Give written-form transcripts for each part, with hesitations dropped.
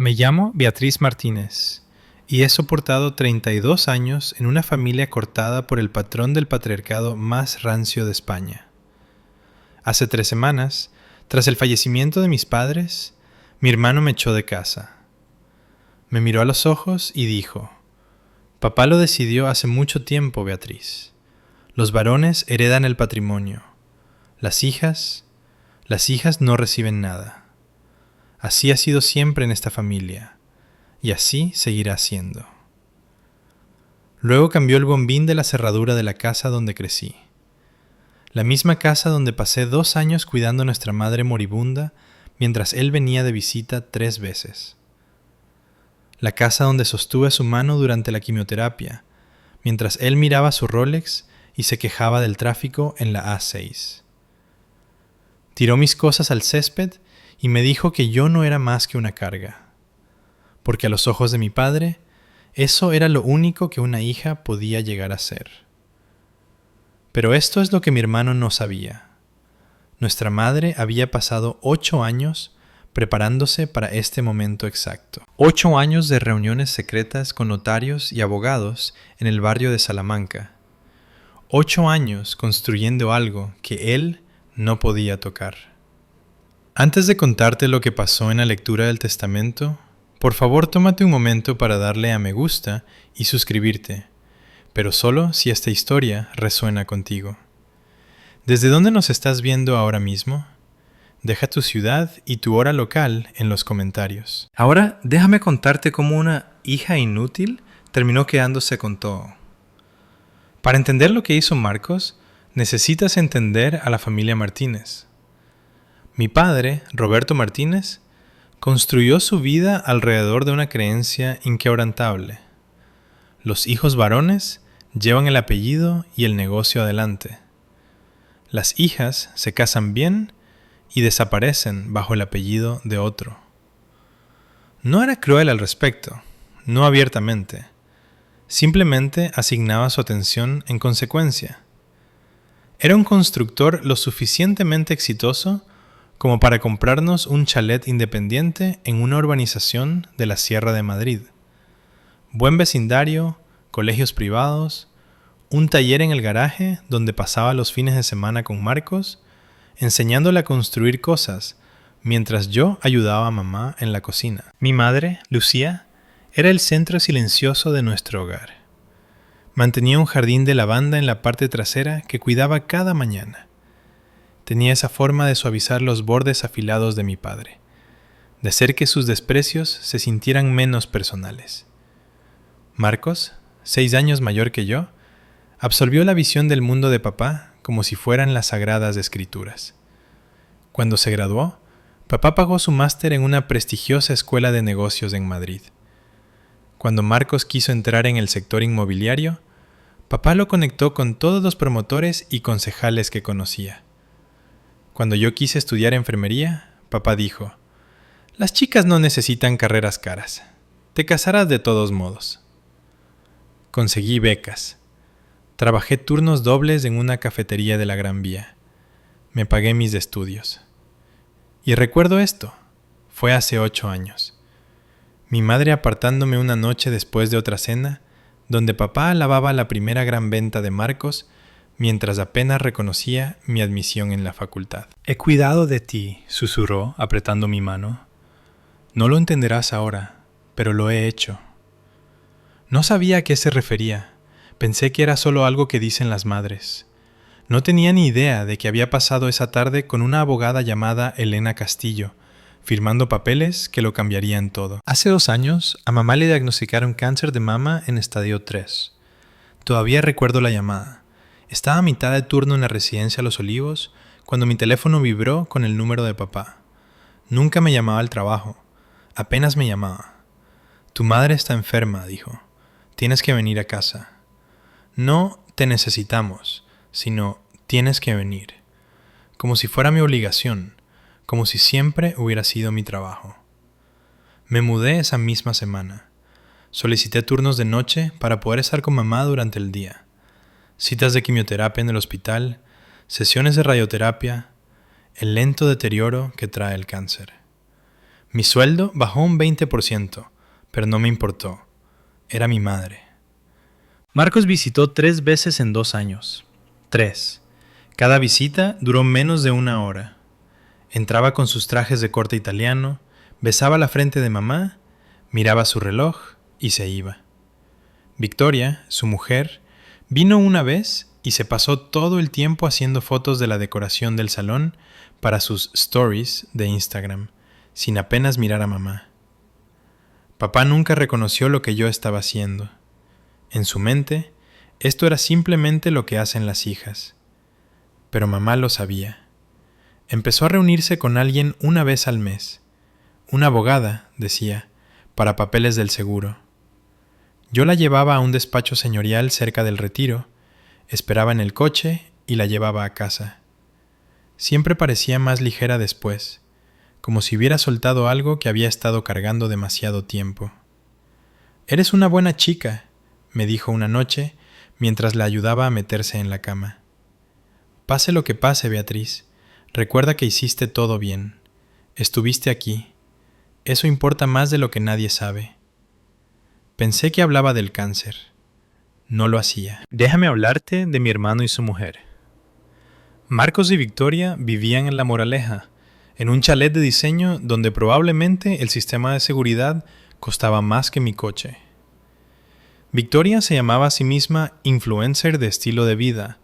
Me llamo Beatriz Martínez y he soportado 32 años en una familia cortada por el patrón del patriarcado más rancio de España. Hace 3 semanas, tras el fallecimiento de mis padres, mi hermano me echó de casa. Me miró a los ojos y dijo: «Papá lo decidió hace mucho tiempo, Beatriz. Los varones heredan el patrimonio. Las hijas no reciben nada. Así ha sido siempre en esta familia, y así seguirá siendo». Luego cambió el bombín de la cerradura de la casa donde crecí. La misma casa donde pasé 2 años cuidando a nuestra madre moribunda mientras él venía de visita 3 veces. La casa donde sostuve su mano durante la quimioterapia, mientras él miraba su Rolex y se quejaba del tráfico en la A6. Tiró mis cosas al césped y me dijo que yo no era más que una carga, porque a los ojos de mi padre, eso era lo único que una hija podía llegar a ser. Pero esto es lo que mi hermano no sabía. Nuestra madre había pasado 8 años preparándose para este momento exacto. 8 años de reuniones secretas con notarios y abogados en el barrio de Salamanca. 8 años construyendo algo que él no podía tocar. Antes de contarte lo que pasó en la lectura del testamento, por favor tómate un momento para darle a me gusta y suscribirte, pero solo si esta historia resuena contigo. ¿Desde dónde nos estás viendo ahora mismo? Deja tu ciudad y tu hora local en los comentarios. Ahora déjame contarte cómo una hija inútil terminó quedándose con todo. Para entender lo que hizo Marcos, necesitas entender a la familia Martínez. Mi padre, Roberto Martínez, construyó su vida alrededor de una creencia inquebrantable. Los hijos varones llevan el apellido y el negocio adelante. Las hijas se casan bien y desaparecen bajo el apellido de otro. No era cruel al respecto, no abiertamente. Simplemente asignaba su atención en consecuencia. Era un constructor lo suficientemente exitoso como para comprarnos un chalet independiente en una urbanización de la Sierra de Madrid. Buen vecindario, colegios privados, un taller en el garaje donde pasaba los fines de semana con Marcos, enseñándole a construir cosas, mientras yo ayudaba a mamá en la cocina. Mi madre, Lucía, era el centro silencioso de nuestro hogar. Mantenía un jardín de lavanda en la parte trasera que cuidaba cada mañana. Tenía esa forma de suavizar los bordes afilados de mi padre, de hacer que sus desprecios se sintieran menos personales. Marcos, 6 años mayor que yo, absorbió la visión del mundo de papá como si fueran las sagradas escrituras. Cuando se graduó, papá pagó su máster en una prestigiosa escuela de negocios en Madrid. Cuando Marcos quiso entrar en el sector inmobiliario, papá lo conectó con todos los promotores y concejales que conocía. Cuando yo quise estudiar enfermería, papá dijo: «Las chicas no necesitan carreras caras. Te casarás de todos modos». Conseguí becas. Trabajé turnos dobles en una cafetería de la Gran Vía. Me pagué mis estudios. Y recuerdo esto. Fue hace 8 años. Mi madre apartándome una noche después de otra cena, donde papá alababa la primera gran venta de Marcos, mientras apenas reconocía mi admisión en la facultad. «He cuidado de ti», susurró, apretando mi mano. «No lo entenderás ahora, pero lo he hecho». No sabía a qué se refería. Pensé que era solo algo que dicen las madres. No tenía ni idea de que había pasado esa tarde con una abogada llamada Elena Castillo, firmando papeles que lo cambiarían todo. Hace 2 años, a mamá le diagnosticaron cáncer de mama en estadio 3. Todavía recuerdo la llamada. Estaba a mitad de turno en la residencia Los Olivos cuando mi teléfono vibró con el número de papá. Nunca me llamaba al trabajo. Apenas me llamaba. «Tu madre está enferma», dijo. «Tienes que venir a casa». No «te necesitamos», sino «tienes que venir». Como si fuera mi obligación, como si siempre hubiera sido mi trabajo. Me mudé esa misma semana. Solicité turnos de noche para poder estar con mamá durante el día. Citas de quimioterapia en el hospital, sesiones de radioterapia, el lento deterioro que trae el cáncer. Mi sueldo bajó un 20%, pero no me importó. Era mi madre. Marcos visitó 3 veces en 2 años. 3. Cada visita duró menos de 1 hora. Entraba con sus trajes de corte italiano, besaba la frente de mamá, miraba su reloj y se iba. Victoria, su mujer, vino una vez y se pasó todo el tiempo haciendo fotos de la decoración del salón para sus stories de Instagram, sin apenas mirar a mamá. Papá nunca reconoció lo que yo estaba haciendo. En su mente, esto era simplemente lo que hacen las hijas. Pero mamá lo sabía. Empezó a reunirse con alguien una vez al mes. Una abogada, decía, para papeles del seguro. Yo la llevaba a un despacho señorial cerca del Retiro, esperaba en el coche y la llevaba a casa. Siempre parecía más ligera después, como si hubiera soltado algo que había estado cargando demasiado tiempo. «Eres una buena chica», me dijo una noche mientras la ayudaba a meterse en la cama. «Pase lo que pase, Beatriz, recuerda que hiciste todo bien. Estuviste aquí. Eso importa más de lo que nadie sabe». Pensé que hablaba del cáncer. No lo hacía. Déjame hablarte de mi hermano y su mujer. Marcos y Victoria vivían en La Moraleja, en un chalet de diseño donde probablemente el sistema de seguridad costaba más que mi coche. Victoria se llamaba a sí misma influencer de estilo de vida,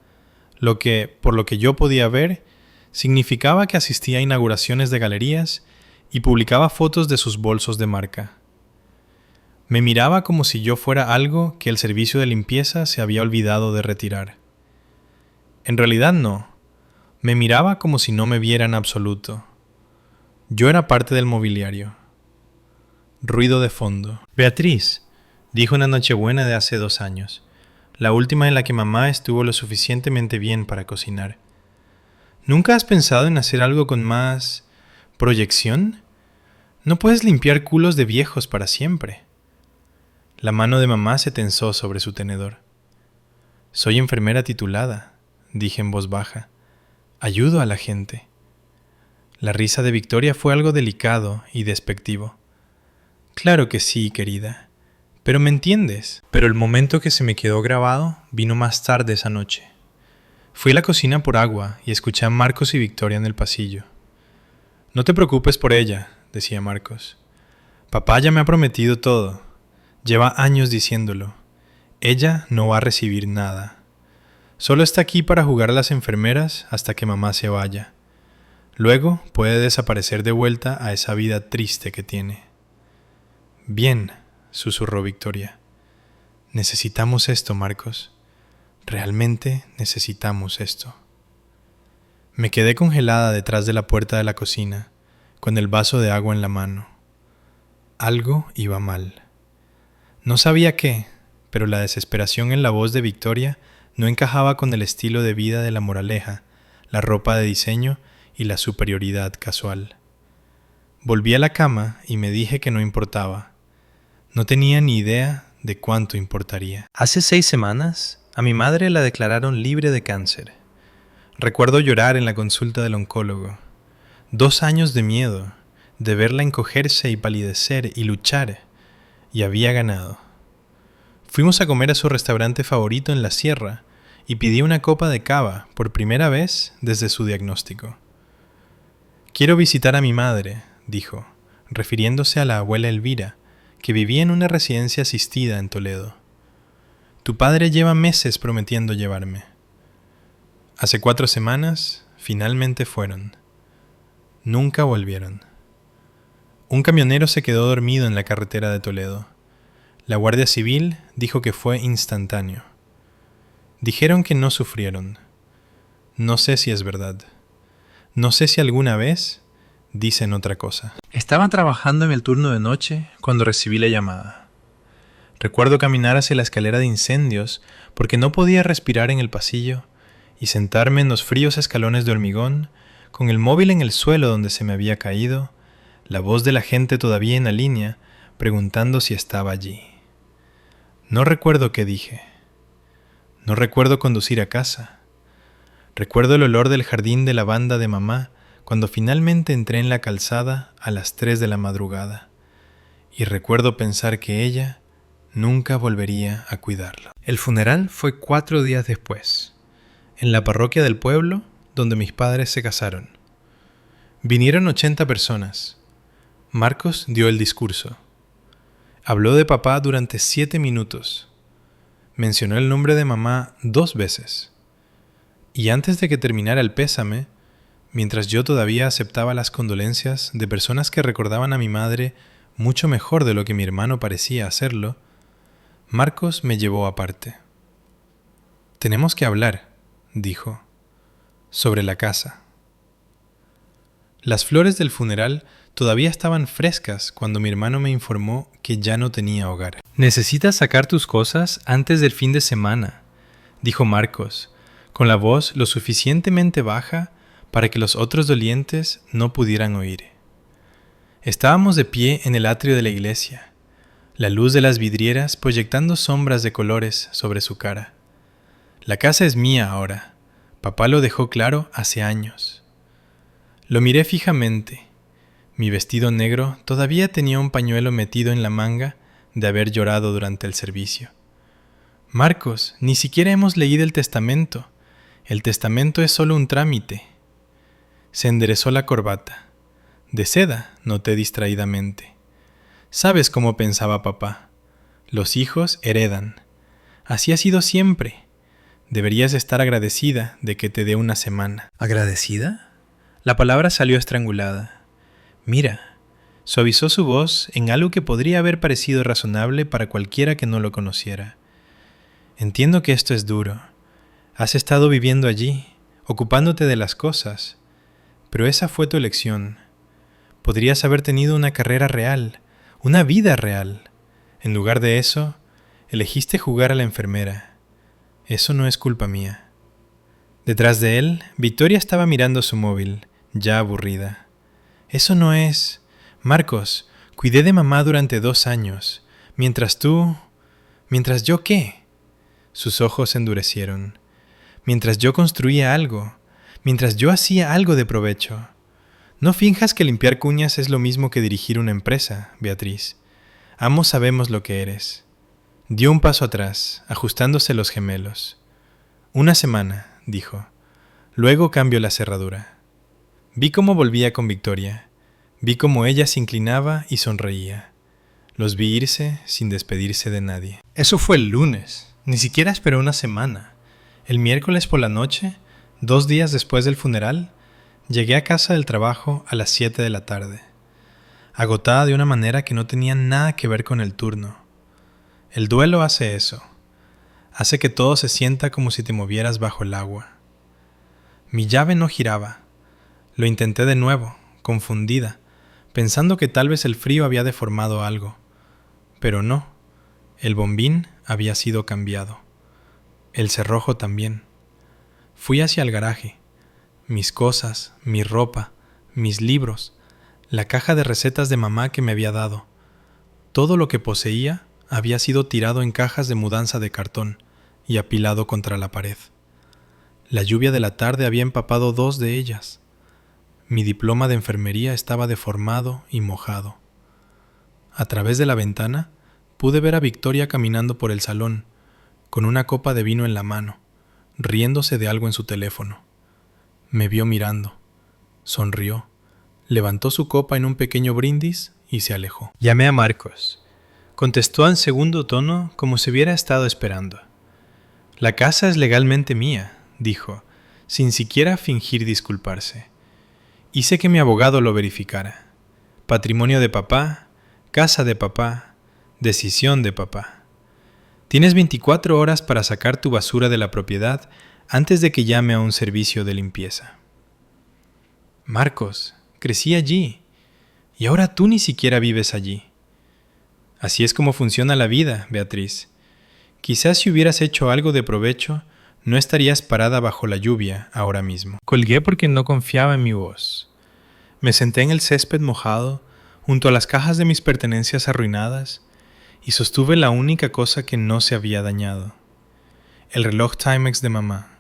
lo que, por lo que yo podía ver, significaba que asistía a inauguraciones de galerías y publicaba fotos de sus bolsos de marca. Me miraba como si yo fuera algo que el servicio de limpieza se había olvidado de retirar. En realidad no. Me miraba como si no me viera en absoluto. Yo era parte del mobiliario. Ruido de fondo. «Beatriz», dijo una Nochebuena de hace 2 años, la última en la que mamá estuvo lo suficientemente bien para cocinar. «¿Nunca has pensado en hacer algo con más proyección? No puedes limpiar culos de viejos para siempre». La mano de mamá se tensó sobre su tenedor. «Soy enfermera titulada», dije en voz baja. «Ayudo a la gente». La risa de Victoria fue algo delicado y despectivo. «Claro que sí, querida. Pero me entiendes». Pero el momento que se me quedó grabado vino más tarde esa noche. Fui a la cocina por agua y escuché a Marcos y Victoria en el pasillo. «No te preocupes por ella», decía Marcos. «Papá ya me ha prometido todo. Lleva años diciéndolo. Ella no va a recibir nada. Solo está aquí para jugar a las enfermeras hasta que mamá se vaya. Luego puede desaparecer de vuelta a esa vida triste que tiene». «Bien», susurró Victoria. «Necesitamos esto, Marcos. Realmente necesitamos esto». Me quedé congelada detrás de la puerta de la cocina, con el vaso de agua en la mano. Algo iba mal. No sabía qué, pero la desesperación en la voz de Victoria no encajaba con el estilo de vida de La Moraleja, la ropa de diseño y la superioridad casual. Volví a la cama y me dije que no importaba. No tenía ni idea de cuánto importaría. Hace 6 semanas, a mi madre la declararon libre de cáncer. Recuerdo llorar en la consulta del oncólogo. 2 años de miedo, de verla encogerse y palidecer y luchar, y había ganado. Fuimos a comer a su restaurante favorito en la sierra y pidió una copa de cava por primera vez desde su diagnóstico. «Quiero visitar a mi madre», dijo, refiriéndose a la abuela Elvira, que vivía en una residencia asistida en Toledo. «Tu padre lleva meses prometiendo llevarme». Hace 4 semanas, finalmente fueron. Nunca volvieron. Un camionero se quedó dormido en la carretera de Toledo. La Guardia Civil dijo que fue instantáneo. Dijeron que no sufrieron. No sé si es verdad. No sé si alguna vez dicen otra cosa. Estaba trabajando en el turno de noche cuando recibí la llamada. Recuerdo caminar hacia la escalera de incendios porque no podía respirar en el pasillo y sentarme en los fríos escalones de hormigón con el móvil en el suelo donde se me había caído, la voz de la gente todavía en la línea preguntando si estaba allí. No recuerdo qué dije. No recuerdo conducir a casa. Recuerdo el olor del jardín de lavanda de mamá cuando finalmente entré en la calzada a las 3 de la madrugada, y recuerdo pensar que ella nunca volvería a cuidarlo. El funeral fue 4 días después, en la parroquia del pueblo donde mis padres se casaron. Vinieron 80 personas. Marcos dio el discurso. Habló de papá durante 7 minutos. Mencionó el nombre de mamá 2 veces. Y antes de que terminara el pésame, mientras yo todavía aceptaba las condolencias de personas que recordaban a mi madre mucho mejor de lo que mi hermano parecía hacerlo, Marcos me llevó aparte. «Tenemos que hablar», dijo, «sobre la casa». Las flores del funeral todavía estaban frescas cuando mi hermano me informó que ya no tenía hogar. «Necesitas sacar tus cosas antes del fin de semana», dijo Marcos, con la voz lo suficientemente baja para que los otros dolientes no pudieran oír. Estábamos de pie en el atrio de la iglesia, la luz de las vidrieras proyectando sombras de colores sobre su cara. La casa es mía ahora. Papá lo dejó claro hace años. Lo miré fijamente. Mi vestido negro todavía tenía un pañuelo metido en la manga de haber llorado durante el servicio. «Marcos, ni siquiera hemos leído el testamento. El testamento es solo un trámite». Se enderezó la corbata. «De seda», noté distraídamente. «Sabes cómo pensaba papá. Los hijos heredan. Así ha sido siempre. Deberías estar agradecida de que te dé una semana». «¿Agradecida?» La palabra salió estrangulada. «Mira», suavizó su voz en algo que podría haber parecido razonable para cualquiera que no lo conociera. «Entiendo que esto es duro. Has estado viviendo allí, ocupándote de las cosas, pero esa fue tu elección. Podrías haber tenido una carrera real, una vida real. En lugar de eso, elegiste jugar a la enfermera. Eso no es culpa mía». Detrás de él, Victoria estaba mirando su móvil, ya aburrida. «Eso no es... Marcos, cuidé de mamá durante 2 años. Mientras tú... ¿Mientras yo qué?» Sus ojos se endurecieron. «Mientras yo construía algo. Mientras yo hacía algo de provecho. No finjas que limpiar cuñas es lo mismo que dirigir una empresa, Beatriz. Ambos sabemos lo que eres». Dio un paso atrás, ajustándose los gemelos. «Una semana», dijo. «Luego cambio la cerradura». Vi cómo volvía con Victoria. Vi cómo ella se inclinaba y sonreía. Los vi irse sin despedirse de nadie. Eso fue el lunes. Ni siquiera esperó una semana. El miércoles por la noche, 2 días después del funeral, llegué a casa del trabajo a las 7 de la tarde, agotada de una manera que no tenía nada que ver con el turno. El duelo hace eso. Hace que todo se sienta como si te movieras bajo el agua. Mi llave no giraba. Lo intenté de nuevo, confundida, pensando que tal vez el frío había deformado algo. Pero no, el bombín había sido cambiado. El cerrojo también. Fui hacia el garaje. Mis cosas, mi ropa, mis libros, la caja de recetas de mamá que me había dado. Todo lo que poseía había sido tirado en cajas de mudanza de cartón y apilado contra la pared. La lluvia de la tarde había empapado 2 de ellas. Mi diploma de enfermería estaba deformado y mojado. A través de la ventana pude ver a Victoria caminando por el salón, con una copa de vino en la mano, riéndose de algo en su teléfono. Me vio mirando, sonrió, levantó su copa en un pequeño brindis y se alejó. Llamé a Marcos. Contestó en segundo tono como si hubiera estado esperando. «La casa es legalmente mía», dijo, sin siquiera fingir disculparse. Hice que mi abogado lo verificara. Patrimonio de papá, casa de papá, decisión de papá. Tienes 24 horas para sacar tu basura de la propiedad antes de que llame a un servicio de limpieza. Marcos, crecí allí, y ahora tú ni siquiera vives allí. Así es como funciona la vida, Beatriz. Quizás si hubieras hecho algo de provecho, no estarías parada bajo la lluvia ahora mismo. Colgué porque no confiaba en mi voz. Me senté en el césped mojado, junto a las cajas de mis pertenencias arruinadas, y sostuve la única cosa que no se había dañado: el reloj Timex de mamá.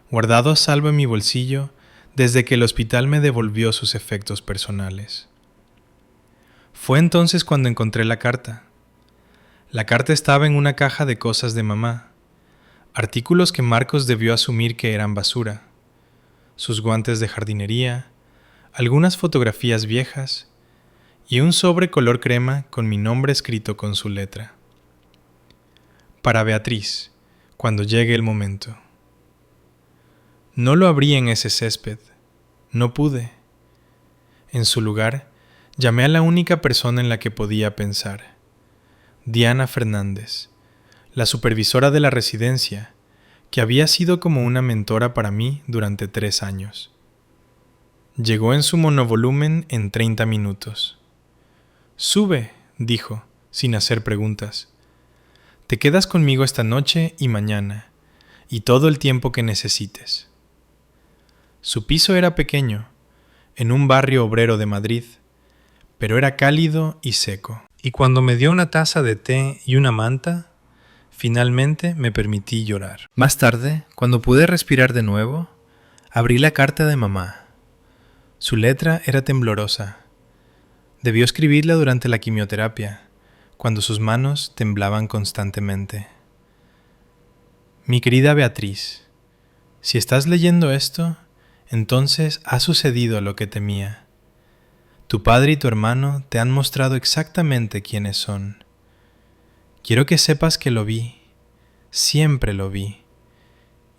Guardado a salvo en mi bolsillo, desde que el hospital me devolvió sus efectos personales. Fue entonces cuando encontré la carta. La carta estaba en una caja de cosas de mamá, artículos que Marcos debió asumir que eran basura, sus guantes de jardinería, algunas fotografías viejas y un sobre color crema con mi nombre escrito con su letra. Para Beatriz, cuando llegue el momento. No lo abrí en ese césped, no pude. En su lugar, llamé a la única persona en la que podía pensar, Diana Fernández, la supervisora de la residencia, que había sido como una mentora para mí durante 3 años. Llegó en su monovolumen en 30 minutos. «Sube», dijo, sin hacer preguntas. «Te quedas conmigo esta noche y mañana, y todo el tiempo que necesites». Su piso era pequeño, en un barrio obrero de Madrid, pero era cálido y seco. Y cuando me dio una taza de té y una manta, finalmente me permití llorar. Más tarde, cuando pude respirar de nuevo, abrí la carta de mamá. Su letra era temblorosa. Debió escribirla durante la quimioterapia, cuando sus manos temblaban constantemente. Mi querida Beatriz, si estás leyendo esto, entonces ha sucedido lo que temía. Tu padre y tu hermano te han mostrado exactamente quiénes son. Quiero que sepas que lo vi, siempre lo vi,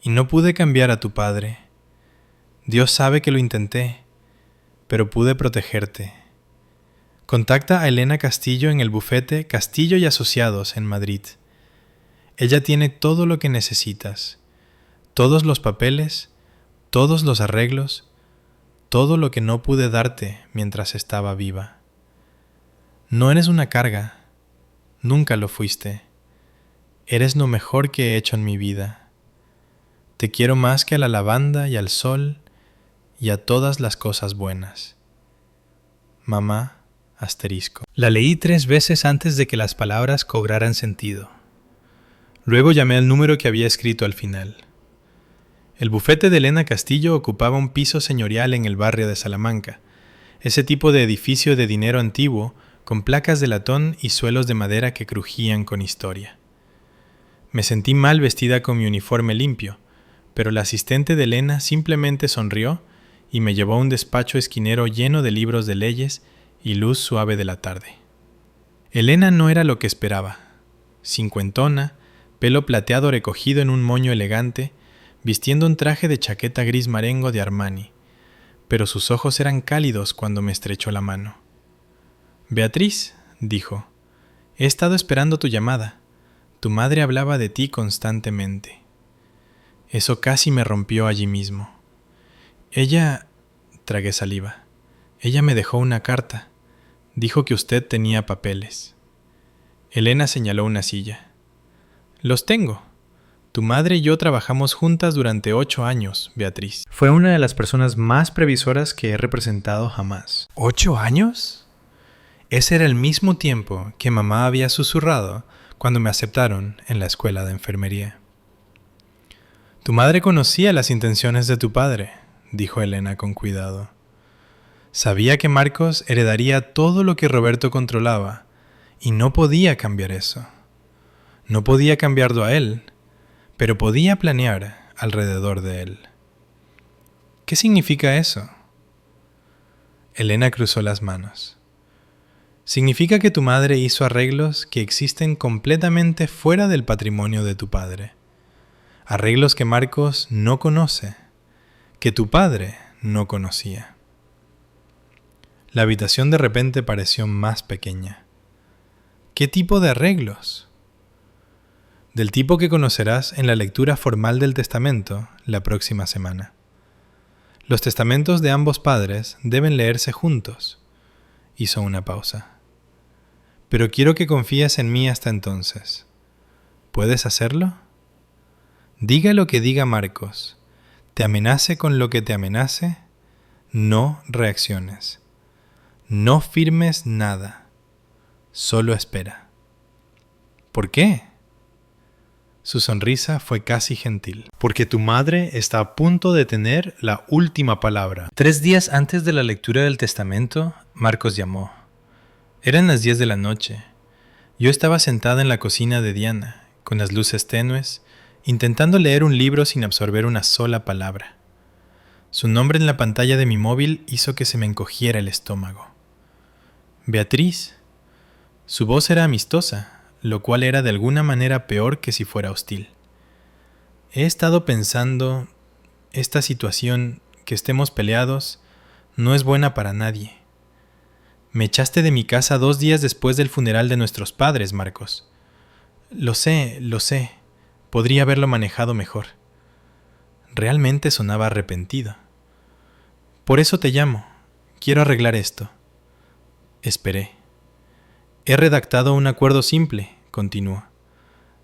y no pude cambiar a tu padre. Dios sabe que lo intenté, pero pude protegerte. Contacta a Elena Castillo en el bufete Castillo y Asociados en Madrid. Ella tiene todo lo que necesitas, todos los papeles, todos los arreglos, todo lo que no pude darte mientras estaba viva. No eres una carga, nunca lo fuiste. Eres lo mejor que he hecho en mi vida. Te quiero más que a la lavanda y al sol y a todas las cosas buenas. Mamá, asterisco. La leí 3 veces antes de que las palabras cobraran sentido. Luego llamé al número que había escrito al final. El bufete de Elena Castillo ocupaba un piso señorial en el barrio de Salamanca, ese tipo de edificio de dinero antiguo con placas de latón y suelos de madera que crujían con historia. Me sentí mal vestida con mi uniforme limpio, pero la asistente de Elena simplemente sonrió y me llevó a un despacho esquinero lleno de libros de leyes y luz suave de la tarde. Elena no era lo que esperaba. Cincuentona, pelo plateado recogido en un moño elegante, vistiendo un traje de chaqueta gris marengo de Armani, pero sus ojos eran cálidos cuando me estrechó la mano. «Beatriz», dijo, «he estado esperando tu llamada. Tu madre hablaba de ti constantemente». Eso casi me rompió allí mismo. Tragué saliva. Ella me dejó una carta. Dijo que usted tenía papeles. Elena señaló una silla. «Los tengo. Tu madre y yo trabajamos juntas durante 8 años, Beatriz». Fue una de las personas más previsoras que he representado jamás. ¿8 años? Ese era el mismo tiempo que mamá había susurrado cuando me aceptaron en la escuela de enfermería. «Tu madre conocía las intenciones de tu padre», dijo Elena con cuidado. «Sabía que Marcos heredaría todo lo que Roberto controlaba y no podía cambiar eso. No podía cambiarlo a él, pero podía planear alrededor de él». «¿Qué significa eso?». Elena cruzó las manos. «Significa que tu madre hizo arreglos que existen completamente fuera del patrimonio de tu padre. Arreglos que Marcos no conoce, que tu padre no conocía». La habitación de repente pareció más pequeña. ¿Qué tipo de arreglos? Del tipo que conocerás en la lectura formal del testamento la próxima semana. Los testamentos de ambos padres deben leerse juntos. Hizo una pausa. Pero quiero que confíes en mí hasta entonces. ¿Puedes hacerlo? Diga lo que diga Marcos, te amenace con lo que te amenace, no reacciones. No firmes nada. Solo espera. ¿Por qué? Su sonrisa fue casi gentil. Porque tu madre está a punto de tener la última palabra. 3 días antes de la lectura del testamento, Marcos llamó. Eran las 10 de la noche. Yo estaba sentada en la cocina de Diana, con las luces tenues, intentando leer un libro sin absorber una sola palabra. Su nombre en la pantalla de mi móvil hizo que se me encogiera el estómago. Beatriz. Su voz era amistosa, lo cual era de alguna manera peor que si fuera hostil. He estado pensando, esta situación, que estemos peleados, no es buena para nadie. Me echaste de mi casa 2 días después del funeral de nuestros padres, Marcos. Lo sé. Podría haberlo manejado mejor. Realmente sonaba arrepentido. Por eso te llamo. Quiero arreglar esto. Esperé. He redactado un acuerdo simple, continuó.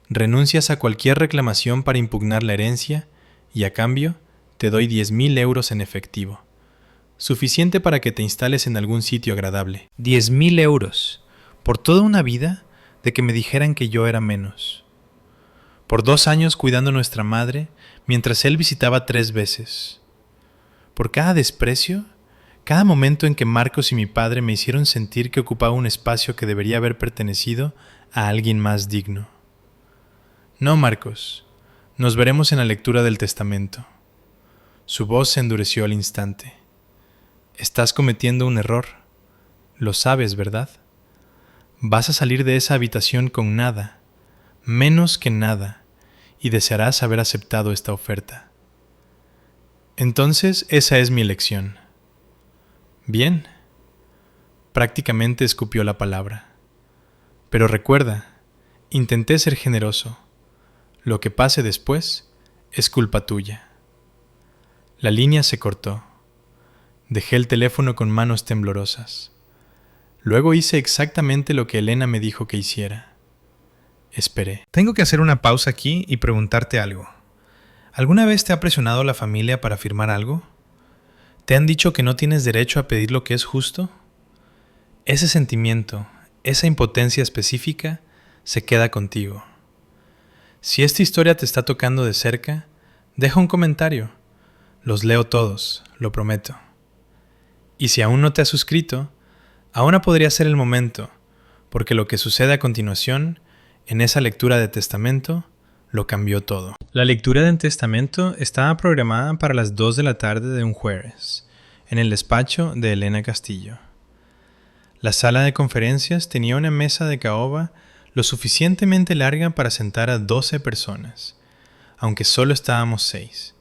Renuncias a cualquier reclamación para impugnar la herencia y a cambio te doy 10.000 euros en efectivo. Suficiente para que te instales en algún sitio agradable. 10.000 euros. Por toda una vida de que me dijeran que yo era menos. Por 2 años cuidando a nuestra madre mientras él visitaba 3 veces. Por cada desprecio, cada momento en que Marcos y mi padre me hicieron sentir que ocupaba un espacio que debería haber pertenecido a alguien más digno. No, Marcos, nos veremos en la lectura del testamento. Su voz se endureció al instante. Estás cometiendo un error. Lo sabes, ¿verdad? Vas a salir de esa habitación con nada, menos que nada, y desearás haber aceptado esta oferta. Entonces, esa es mi elección. Bien. Prácticamente escupió la palabra. Pero recuerda, intenté ser generoso. Lo que pase después es culpa tuya. La línea se cortó. Dejé el teléfono con manos temblorosas. Luego hice exactamente lo que Elena me dijo que hiciera. Esperé. Tengo que hacer una pausa aquí y preguntarte algo. ¿Alguna vez te ha presionado la familia para firmar algo? ¿Te han dicho que no tienes derecho a pedir lo que es justo? Ese sentimiento, esa impotencia específica, se queda contigo. Si esta historia te está tocando de cerca, deja un comentario. Los leo todos, lo prometo. Y si aún no te has suscrito, ahora podría ser el momento, porque lo que sucede a continuación, en esa lectura de testamento, lo cambió todo. La lectura del testamento estaba programada para las 2 de la tarde de un jueves, en el despacho de Elena Castillo. La sala de conferencias tenía una mesa de caoba lo suficientemente larga para sentar a 12 personas, aunque solo estábamos 6.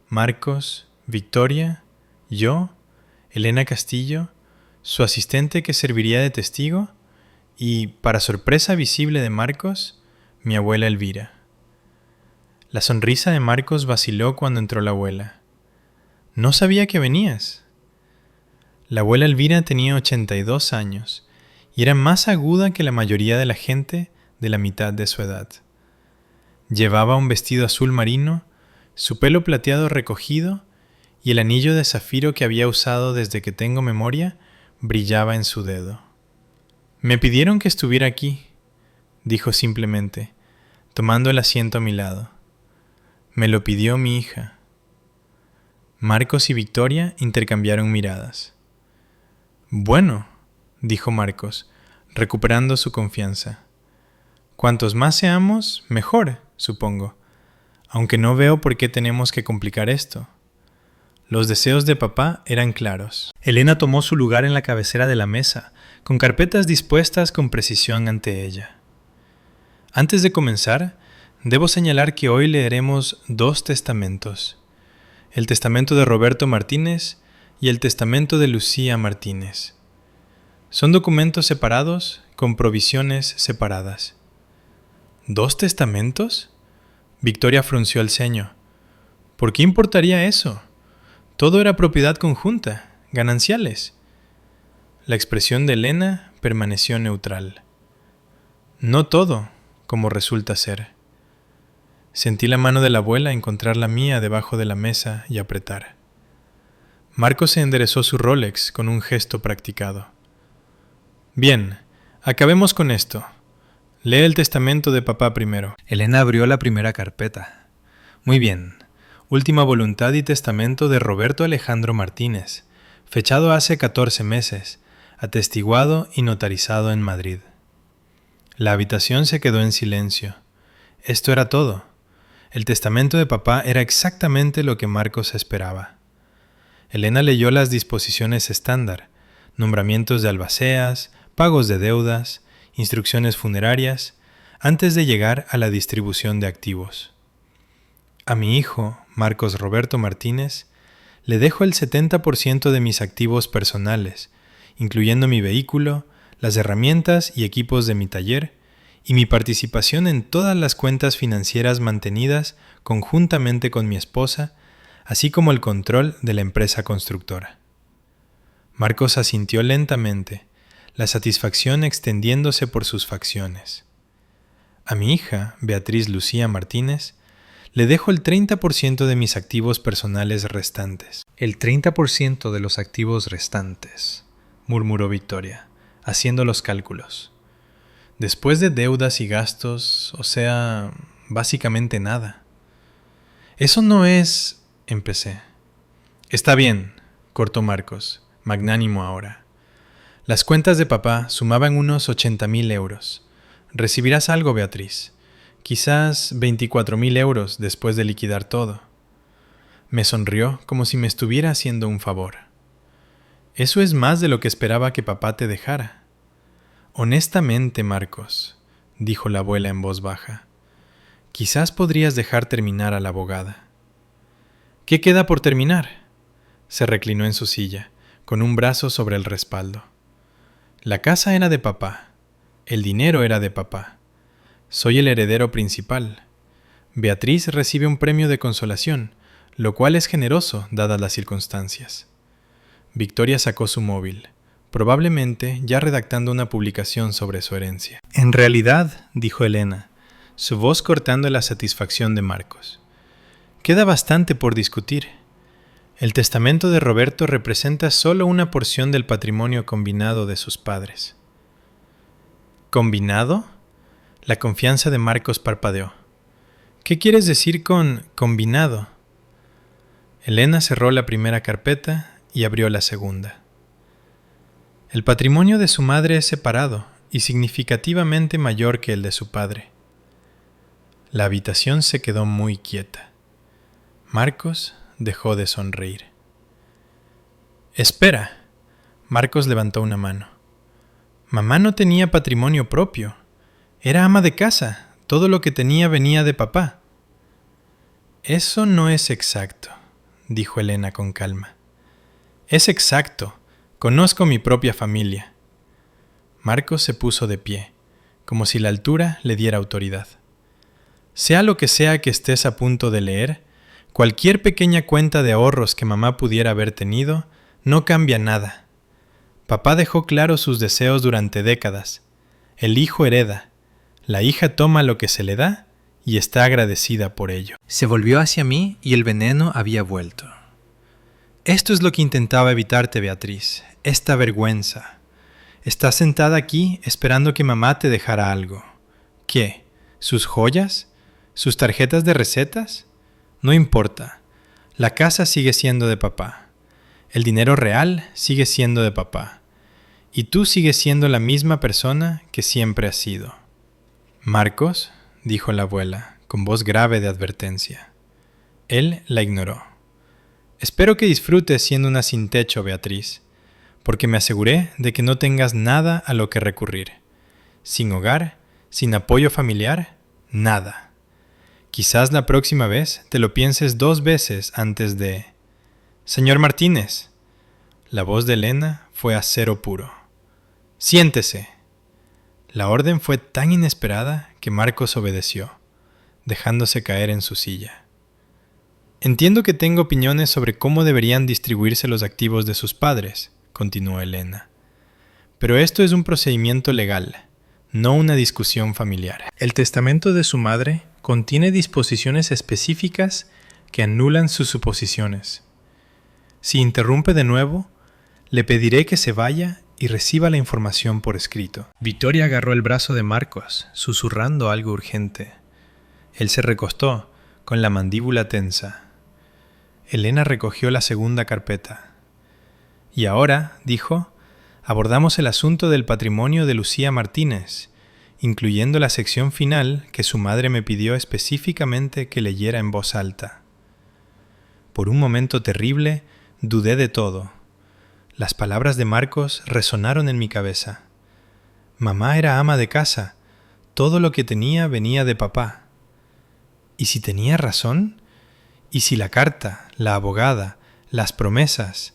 Marcos, Victoria, yo, Elena Castillo, su asistente que serviría de testigo y, para sorpresa visible de Marcos, mi abuela Elvira. La sonrisa de Marcos vaciló cuando entró la abuela. No sabía que venías. La abuela Elvira tenía 82 años y era más aguda que la mayoría de la gente de la mitad de su edad. Llevaba un vestido azul marino, su pelo plateado recogido y el anillo de zafiro que había usado desde que tengo memoria brillaba en su dedo. Me pidieron que estuviera aquí, dijo simplemente, tomando el asiento a mi lado. Me lo pidió mi hija. Marcos y Victoria intercambiaron miradas. Bueno, dijo Marcos, recuperando su confianza. Cuantos más seamos, mejor, supongo, aunque no veo por qué tenemos que complicar esto. Los deseos de papá eran claros. Elena tomó su lugar en la cabecera de la mesa, con carpetas dispuestas con precisión ante ella. Antes de comenzar, debo señalar que hoy leeremos 2 testamentos. El testamento de Roberto Martínez y el testamento de Lucía Martínez. Son documentos separados con provisiones separadas. ¿2 testamentos? Victoria frunció el ceño. ¿Por qué importaría eso? Todo era propiedad conjunta, gananciales. La expresión de Elena permaneció neutral. No todo, como resulta ser. Sentí la mano de la abuela encontrar la mía debajo de la mesa y apretar. Marcos se enderezó su Rolex con un gesto practicado. Bien, acabemos con esto. Lee el testamento de papá primero. Elena abrió la primera carpeta. Muy bien. Última voluntad y testamento de Roberto Alejandro Martínez, fechado hace 14 meses, atestiguado y notarizado en Madrid. La habitación se quedó en silencio. Esto era todo. El testamento de papá era exactamente lo que Marcos esperaba. Elena leyó las disposiciones estándar, nombramientos de albaceas, pagos de deudas, instrucciones funerarias, antes de llegar a la distribución de activos. A mi hijo, Marcos Roberto Martínez, le dejo el 70% de mis activos personales, incluyendo mi vehículo, las herramientas y equipos de mi taller, y mi participación en todas las cuentas financieras mantenidas conjuntamente con mi esposa, así como el control de la empresa constructora. Marcos asintió lentamente, la satisfacción extendiéndose por sus facciones. A mi hija, Beatriz Lucía Martínez, le dejo el 30% de mis activos personales restantes. El 30% de los activos restantes, murmuró Victoria, haciendo los cálculos. Después de deudas y gastos, o sea, básicamente nada. Eso no es... empecé. Está bien, cortó Marcos, magnánimo ahora. Las cuentas de papá sumaban unos 80.000 euros. Recibirás algo, Beatriz. Quizás 24.000 euros después de liquidar todo. Me sonrió como si me estuviera haciendo un favor. Eso es más de lo que esperaba que papá te dejara. Honestamente, Marcos, dijo la abuela en voz baja, quizás podrías dejar terminar a la abogada. ¿Qué queda por terminar? Se reclinó en su silla, con un brazo sobre el respaldo. La casa era de papá. El dinero era de papá. Soy el heredero principal. Beatriz recibe un premio de consolación, lo cual es generoso dadas las circunstancias. Victoria sacó su móvil, probablemente ya redactando una publicación sobre su herencia. En realidad, dijo Elena, su voz cortando la satisfacción de Marcos, queda bastante por discutir. El testamento de Roberto representa solo una porción del patrimonio combinado de sus padres. ¿Combinado? La confianza de Marcos parpadeó. ¿Qué quieres decir con combinado? Elena cerró la primera carpeta y abrió la segunda. El patrimonio de su madre es separado y significativamente mayor que el de su padre. La habitación se quedó muy quieta. Marcos dejó de sonreír. ¡Espera! Marcos levantó una mano. Mamá no tenía patrimonio propio. Era ama de casa. Todo lo que tenía venía de papá. Eso no es exacto, dijo Elena con calma. Es exacto. Conozco mi propia familia. Marcos se puso de pie, como si la altura le diera autoridad. Sea lo que sea que estés a punto de leer, cualquier pequeña cuenta de ahorros que mamá pudiera haber tenido, no cambia nada. Papá dejó claros sus deseos durante décadas. El hijo hereda. La hija toma lo que se le da y está agradecida por ello. Se volvió hacia mí y el veneno había vuelto. Esto es lo que intentaba evitarte, Beatriz, esta vergüenza. Estás sentada aquí esperando que mamá te dejara algo. ¿Qué? ¿Sus joyas? ¿Sus tarjetas de recetas? No importa. La casa sigue siendo de papá. El dinero real sigue siendo de papá. Y tú sigues siendo la misma persona que siempre has sido. Marcos, dijo la abuela, con voz grave de advertencia. Él la ignoró. Espero que disfrutes siendo una sin techo, Beatriz, porque me aseguré de que no tengas nada a lo que recurrir. Sin hogar, sin apoyo familiar, nada. Quizás la próxima vez te lo pienses 2 veces antes de... Señor Martínez. La voz de Elena fue acero puro. Siéntese. La orden fue tan inesperada que Marcos obedeció, dejándose caer en su silla. Entiendo que tengo opiniones sobre cómo deberían distribuirse los activos de sus padres, continuó Elena. Pero esto es un procedimiento legal, no una discusión familiar. El testamento de su madre contiene disposiciones específicas que anulan sus suposiciones. Si interrumpe de nuevo, le pediré que se vaya y reciba la información por escrito. Victoria agarró el brazo de Marcos, susurrando algo urgente. Él se recostó, con la mandíbula tensa. Elena recogió la segunda carpeta. Y ahora, dijo, abordamos el asunto del patrimonio de Lucía Martínez, incluyendo la sección final que su madre me pidió específicamente que leyera en voz alta. Por un momento terrible, dudé de todo. Las palabras de Marcos resonaron en mi cabeza. Mamá era ama de casa. Todo lo que tenía venía de papá. ¿Y si tenía razón? ¿Y si la carta, la abogada, las promesas?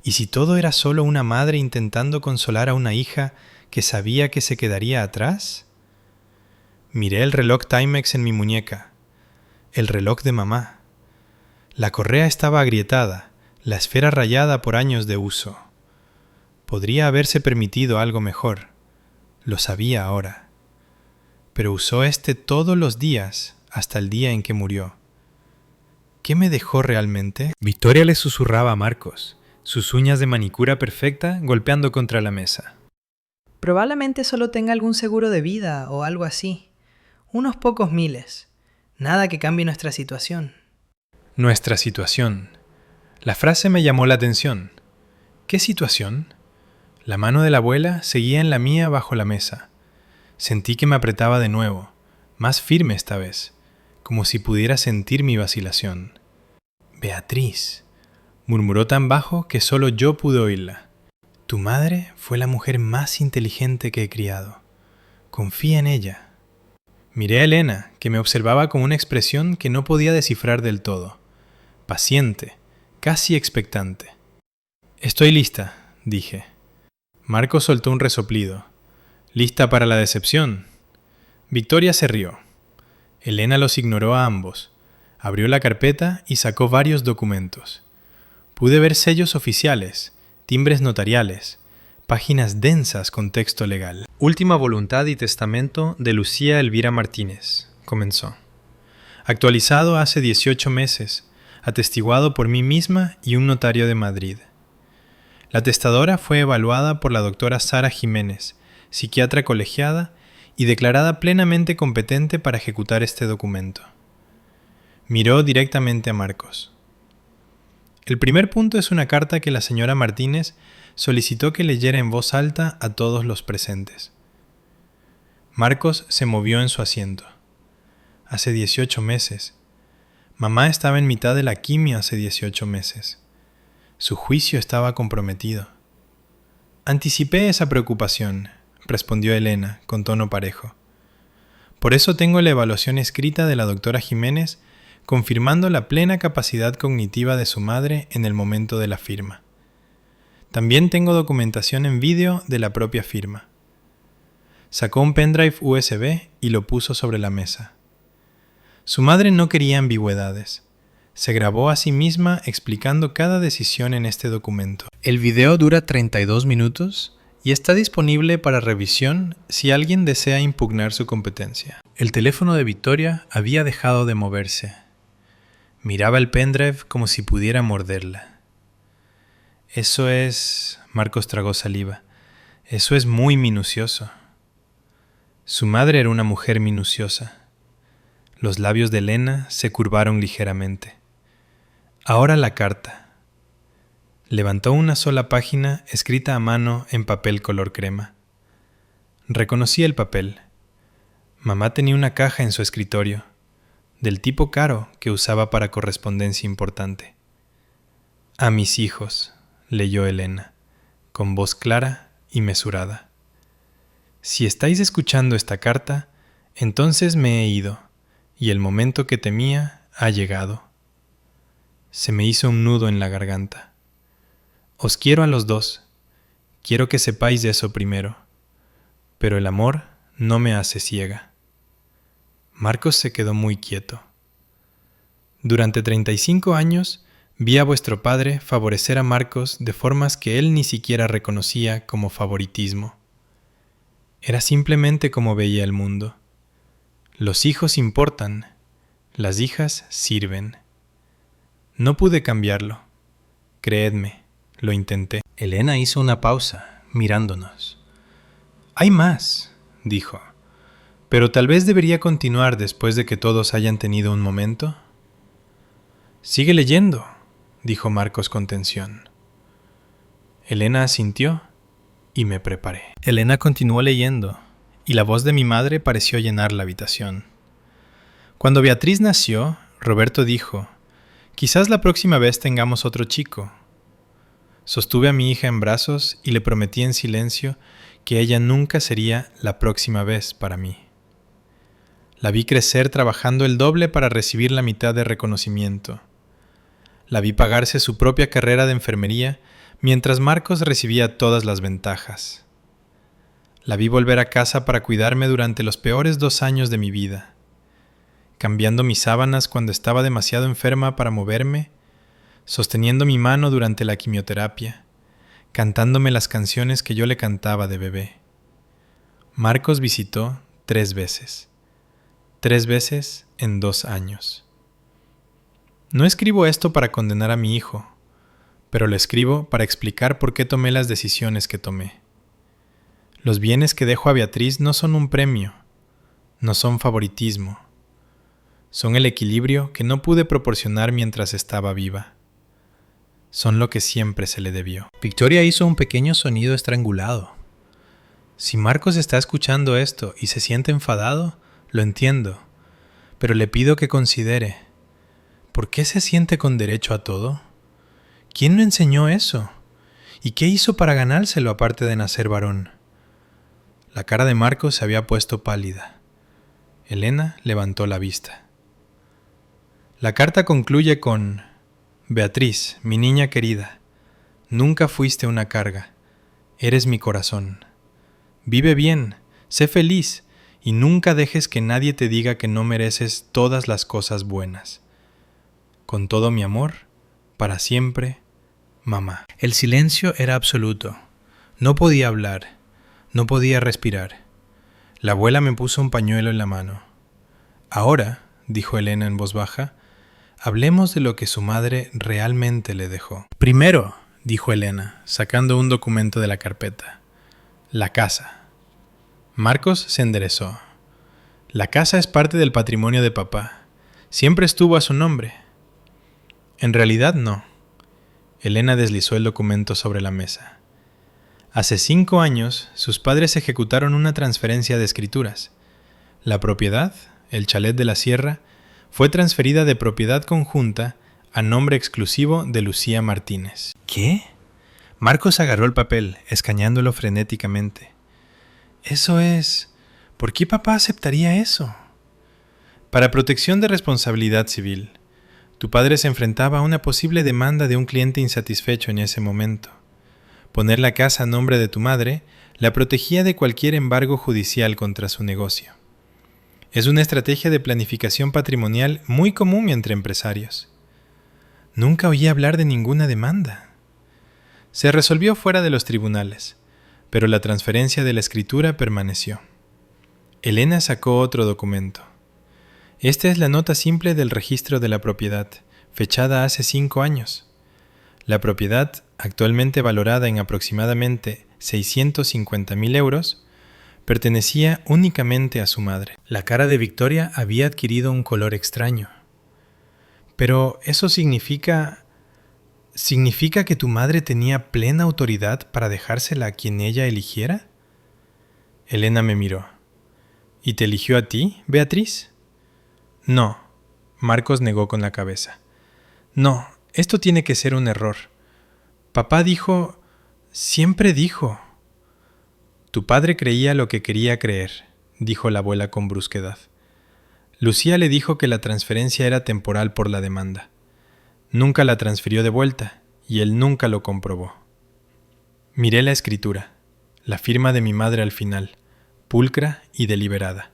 ¿Y si todo era solo una madre intentando consolar a una hija que sabía que se quedaría atrás? Miré el reloj Timex en mi muñeca. El reloj de mamá. La correa estaba agrietada, la esfera rayada por años de uso. Podría haberse permitido algo mejor. Lo sabía ahora. Pero usó todos los días hasta el día en que murió. ¿Qué me dejó realmente? Victoria le susurraba a Marcos, sus uñas de manicura perfecta golpeando contra la mesa. Probablemente solo tenga algún seguro de vida o algo así. Unos pocos miles. Nada que cambie nuestra situación. Nuestra situación. La frase me llamó la atención. ¿Qué situación? La mano de la abuela seguía en la mía bajo la mesa. Sentí que me apretaba de nuevo, más firme esta vez, como si pudiera sentir mi vacilación. Beatriz, murmuró tan bajo que solo yo pude oírla. Tu madre fue la mujer más inteligente que he criado. Confía en ella. Miré a Elena, que me observaba con una expresión que no podía descifrar del todo. Paciente, casi expectante. Estoy lista, dije. Marcos soltó un resoplido. ¿Lista para la decepción? Victoria se rió. Elena los ignoró a ambos. Abrió la carpeta y sacó varios documentos. Pude ver sellos oficiales, timbres notariales, páginas densas con texto legal. Última voluntad y testamento de Lucía Elvira Martínez, comenzó. Actualizado hace 18 meses, atestiguado por mí misma y un notario de Madrid. La testadora fue evaluada por la doctora Sara Jiménez, psiquiatra colegiada y declarada plenamente competente para ejecutar este documento. Miró directamente a Marcos. El primer punto es una carta que la señora Martínez solicitó que leyera en voz alta a todos los presentes. Marcos se movió en su asiento. Hace 18 meses. Mamá estaba en mitad de la quimio hace 18 meses. Su juicio estaba comprometido. Anticipé esa preocupación, respondió Elena con tono parejo. Por eso tengo la evaluación escrita de la doctora Jiménez confirmando la plena capacidad cognitiva de su madre en el momento de la firma. También tengo documentación en vídeo de la propia firma. Sacó un pendrive USB y lo puso sobre la mesa. Su madre no quería ambigüedades. Se grabó a sí misma explicando cada decisión en este documento. El video dura 32 minutos y está disponible para revisión si alguien desea impugnar su competencia. El teléfono de Victoria había dejado de moverse. Miraba el pendrive como si pudiera morderla. Eso es... Marcos tragó saliva. Eso es muy minucioso. Su madre era una mujer minuciosa. Los labios de Elena se curvaron ligeramente. Ahora la carta. Levantó una sola página escrita a mano en papel color crema. Reconocí el papel. Mamá tenía una caja en su escritorio, del tipo caro que usaba para correspondencia importante. A mis hijos, leyó Elena, con voz clara y mesurada. Si estáis escuchando esta carta, entonces me he ido, y el momento que temía ha llegado. Se me hizo un nudo en la garganta. Os quiero a los dos. Quiero que sepáis de eso primero. Pero el amor no me hace ciega. Marcos se quedó muy quieto. Durante 35 años vi a vuestro padre favorecer a Marcos de formas que él ni siquiera reconocía como favoritismo. Era simplemente como veía el mundo. Los hijos importan, las hijas sirven. No pude cambiarlo. Creedme, lo intenté. Elena hizo una pausa, mirándonos. «Hay más», dijo, «pero tal vez debería continuar después de que todos hayan tenido un momento». «Sigue leyendo», dijo Marcos con tensión. Elena asintió y me preparé. Elena continuó leyendo, y la voz de mi madre pareció llenar la habitación. Cuando Beatriz nació, Roberto dijo: «Quizás la próxima vez tengamos otro chico». Sostuve a mi hija en brazos y le prometí en silencio que ella nunca sería la próxima vez para mí. La vi crecer trabajando el doble para recibir la mitad de reconocimiento. La vi pagarse su propia carrera de enfermería mientras Marcos recibía todas las ventajas. La vi volver a casa para cuidarme durante los peores 2 años de mi vida, cambiando mis sábanas cuando estaba demasiado enferma para moverme, sosteniendo mi mano durante la quimioterapia, cantándome las canciones que yo le cantaba de bebé. Marcos visitó 3 veces. 3 veces en 2 años. No escribo esto para condenar a mi hijo, pero lo escribo para explicar por qué tomé las decisiones que tomé. Los bienes que dejo a Beatriz no son un premio, no son favoritismo. Son el equilibrio que no pude proporcionar mientras estaba viva. Son lo que siempre se le debió. Victoria hizo un pequeño sonido estrangulado. Si Marcos está escuchando esto y se siente enfadado, lo entiendo, pero le pido que considere: ¿por qué se siente con derecho a todo? ¿Quién le enseñó eso? ¿Y qué hizo para ganárselo aparte de nacer varón? La cara de Marcos se había puesto pálida. Elena levantó la vista. La carta concluye con: «Beatriz, mi niña querida, nunca fuiste una carga. Eres mi corazón. Vive bien, sé feliz y nunca dejes que nadie te diga que no mereces todas las cosas buenas. Con todo mi amor, para siempre, mamá». El silencio era absoluto. No podía hablar, no podía respirar. La abuela me puso un pañuelo en la mano. «Ahora», dijo Elena en voz baja, «hablemos de lo que su madre realmente le dejó». «Primero», dijo Elena, sacando un documento de la carpeta, «la casa». Marcos se enderezó. «La casa es parte del patrimonio de papá. Siempre estuvo a su nombre». «En realidad no». Elena deslizó el documento sobre la mesa. Hace 5 años, sus padres ejecutaron una transferencia de escrituras. La propiedad, el chalet de la sierra, fue transferida de propiedad conjunta a nombre exclusivo de Lucía Martínez. ¿Qué? Marcos agarró el papel, escaneándolo frenéticamente. Eso es... ¿por qué papá aceptaría eso? Para protección de responsabilidad civil. Tu padre se enfrentaba a una posible demanda de un cliente insatisfecho en ese momento. Poner la casa a nombre de tu madre la protegía de cualquier embargo judicial contra su negocio. Es una estrategia de planificación patrimonial muy común entre empresarios. Nunca oí hablar de ninguna demanda. Se resolvió fuera de los tribunales, pero la transferencia de la escritura permaneció. Elena sacó otro documento. Esta es la nota simple del registro de la propiedad, fechada hace 5 años. La propiedad, actualmente valorada en aproximadamente 650.000 euros, pertenecía únicamente a su madre. La cara de Victoria había adquirido un color extraño. «Pero eso significa que tu madre tenía plena autoridad para dejársela a quien ella eligiera». Elena me miró. «¿Y te eligió a ti, Beatriz?» «No», Marcos negó con la cabeza. «No, esto tiene que ser un error. Papá dijo, siempre dijo». «Tu padre creía lo que quería creer», dijo la abuela con brusquedad. Lucía le dijo que la transferencia era temporal por la demanda. Nunca la transfirió de vuelta y él nunca lo comprobó. Miré la escritura, la firma de mi madre al final, pulcra y deliberada.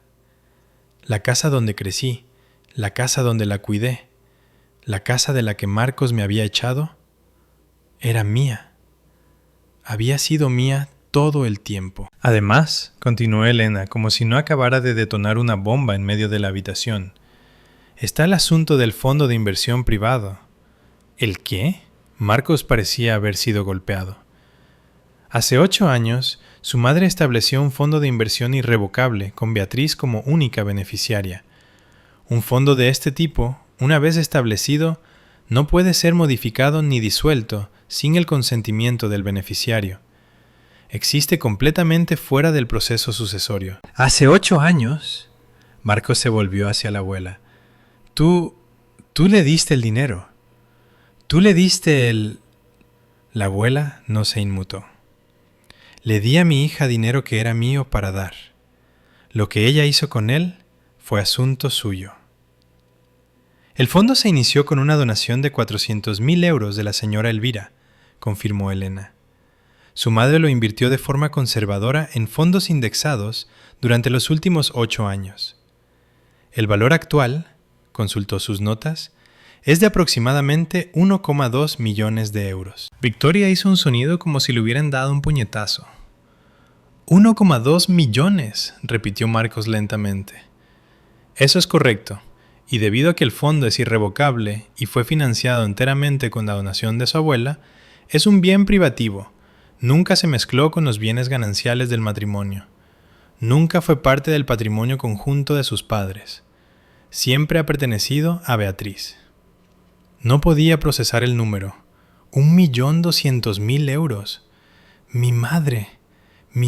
La casa donde crecí, la casa donde la cuidé, la casa de la que Marcos me había echado, era mía. Había sido mía todo el tiempo. Además, continuó Elena, como si no acabara de detonar una bomba en medio de la habitación, está el asunto del fondo de inversión privado. ¿El qué? Marcos parecía haber sido golpeado. Hace 8 años, su madre estableció un fondo de inversión irrevocable con Beatriz como única beneficiaria. Un fondo de este tipo, una vez establecido, no puede ser modificado ni disuelto sin el consentimiento del beneficiario. Existe completamente fuera del proceso sucesorio. Hace 8 años, Marcos se volvió hacia la abuela. Tú le diste el dinero. Tú le diste el... La abuela no se inmutó. Le di a mi hija dinero que era mío para dar. Lo que ella hizo con él fue asunto suyo. El fondo se inició con una donación de 400.000 euros de la señora Elvira, confirmó Elena. Su madre lo invirtió de forma conservadora en fondos indexados durante los últimos 8 años. El valor actual, consultó sus notas, es de aproximadamente 1,2 millones de euros. Victoria hizo un sonido como si le hubieran dado un puñetazo. 1,2 millones, repitió Marcos lentamente. Eso es correcto, y debido a que el fondo es irrevocable y fue financiado enteramente con la donación de su abuela, es un bien privativo. Nunca se mezcló con los bienes gananciales del matrimonio. Nunca fue parte del patrimonio conjunto de sus padres. Siempre ha pertenecido a Beatriz. No podía procesar el número. 1.200.000 euros. Mi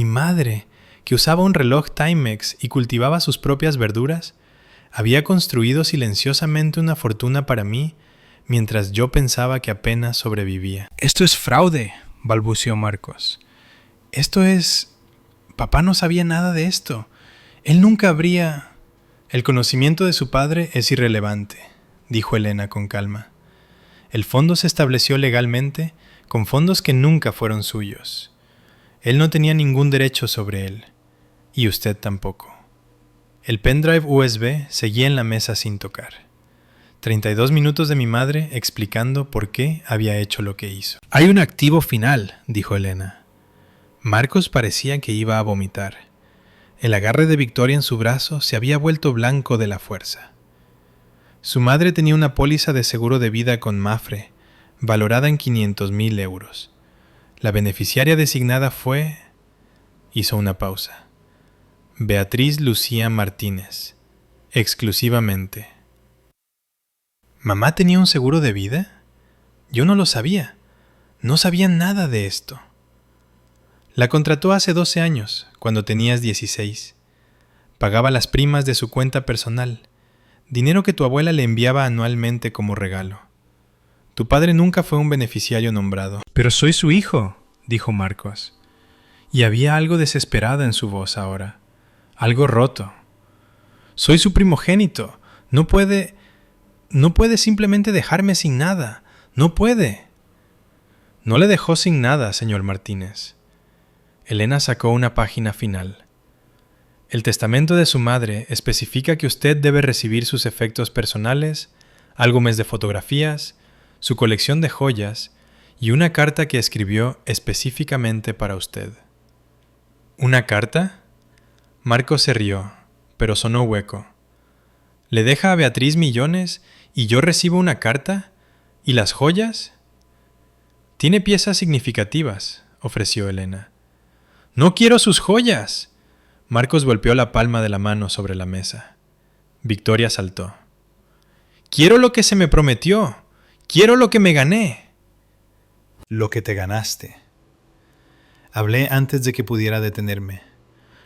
madre, que usaba un reloj Timex y cultivaba sus propias verduras, había construido silenciosamente una fortuna para mí mientras yo pensaba que apenas sobrevivía. Esto es fraude, balbuceó Marcos. Esto es... Papá no sabía nada de esto. Él nunca habría... El conocimiento de su padre es irrelevante, dijo Elena con calma. El fondo se estableció legalmente con fondos que nunca fueron suyos. Él no tenía ningún derecho sobre él, y usted tampoco. El pendrive USB seguía en la mesa sin tocar. 32 minutos de mi madre explicando por qué había hecho lo que hizo. Hay un activo final, dijo Elena. Marcos parecía que iba a vomitar. El agarre de Victoria en su brazo se había vuelto blanco de la fuerza. Su madre tenía una póliza de seguro de vida con Mapfre, valorada en 500.000 euros. La beneficiaria designada fue... Hizo una pausa. Beatriz Lucía Martínez, exclusivamente. ¿Mamá tenía un seguro de vida? Yo no lo sabía. No sabía nada de esto. La contrató hace 12 años, cuando tenías 16. Pagaba las primas de su cuenta personal, dinero que tu abuela le enviaba anualmente como regalo. Tu padre nunca fue un beneficiario nombrado. Pero soy su hijo, dijo Marcos. Y había algo desesperado en su voz ahora, algo roto. Soy su primogénito. No puede simplemente dejarme sin nada. No puede. No le dejó sin nada, señor Martínez. Elena sacó una página final. El testamento de su madre especifica que usted debe recibir sus efectos personales, álbumes de fotografías, su colección de joyas y una carta que escribió específicamente para usted. ¿Una carta? Marcos se rió, pero sonó hueco. ¿Le deja a Beatriz millones y yo recibo una carta? ¿Y las joyas? Tiene piezas significativas, ofreció Elena. ¡No quiero sus joyas! Marcos golpeó la palma de la mano sobre la mesa. Victoria saltó. ¡Quiero lo que se me prometió! ¡Quiero lo que me gané! Lo que te ganaste. Hablé antes de que pudiera detenerme.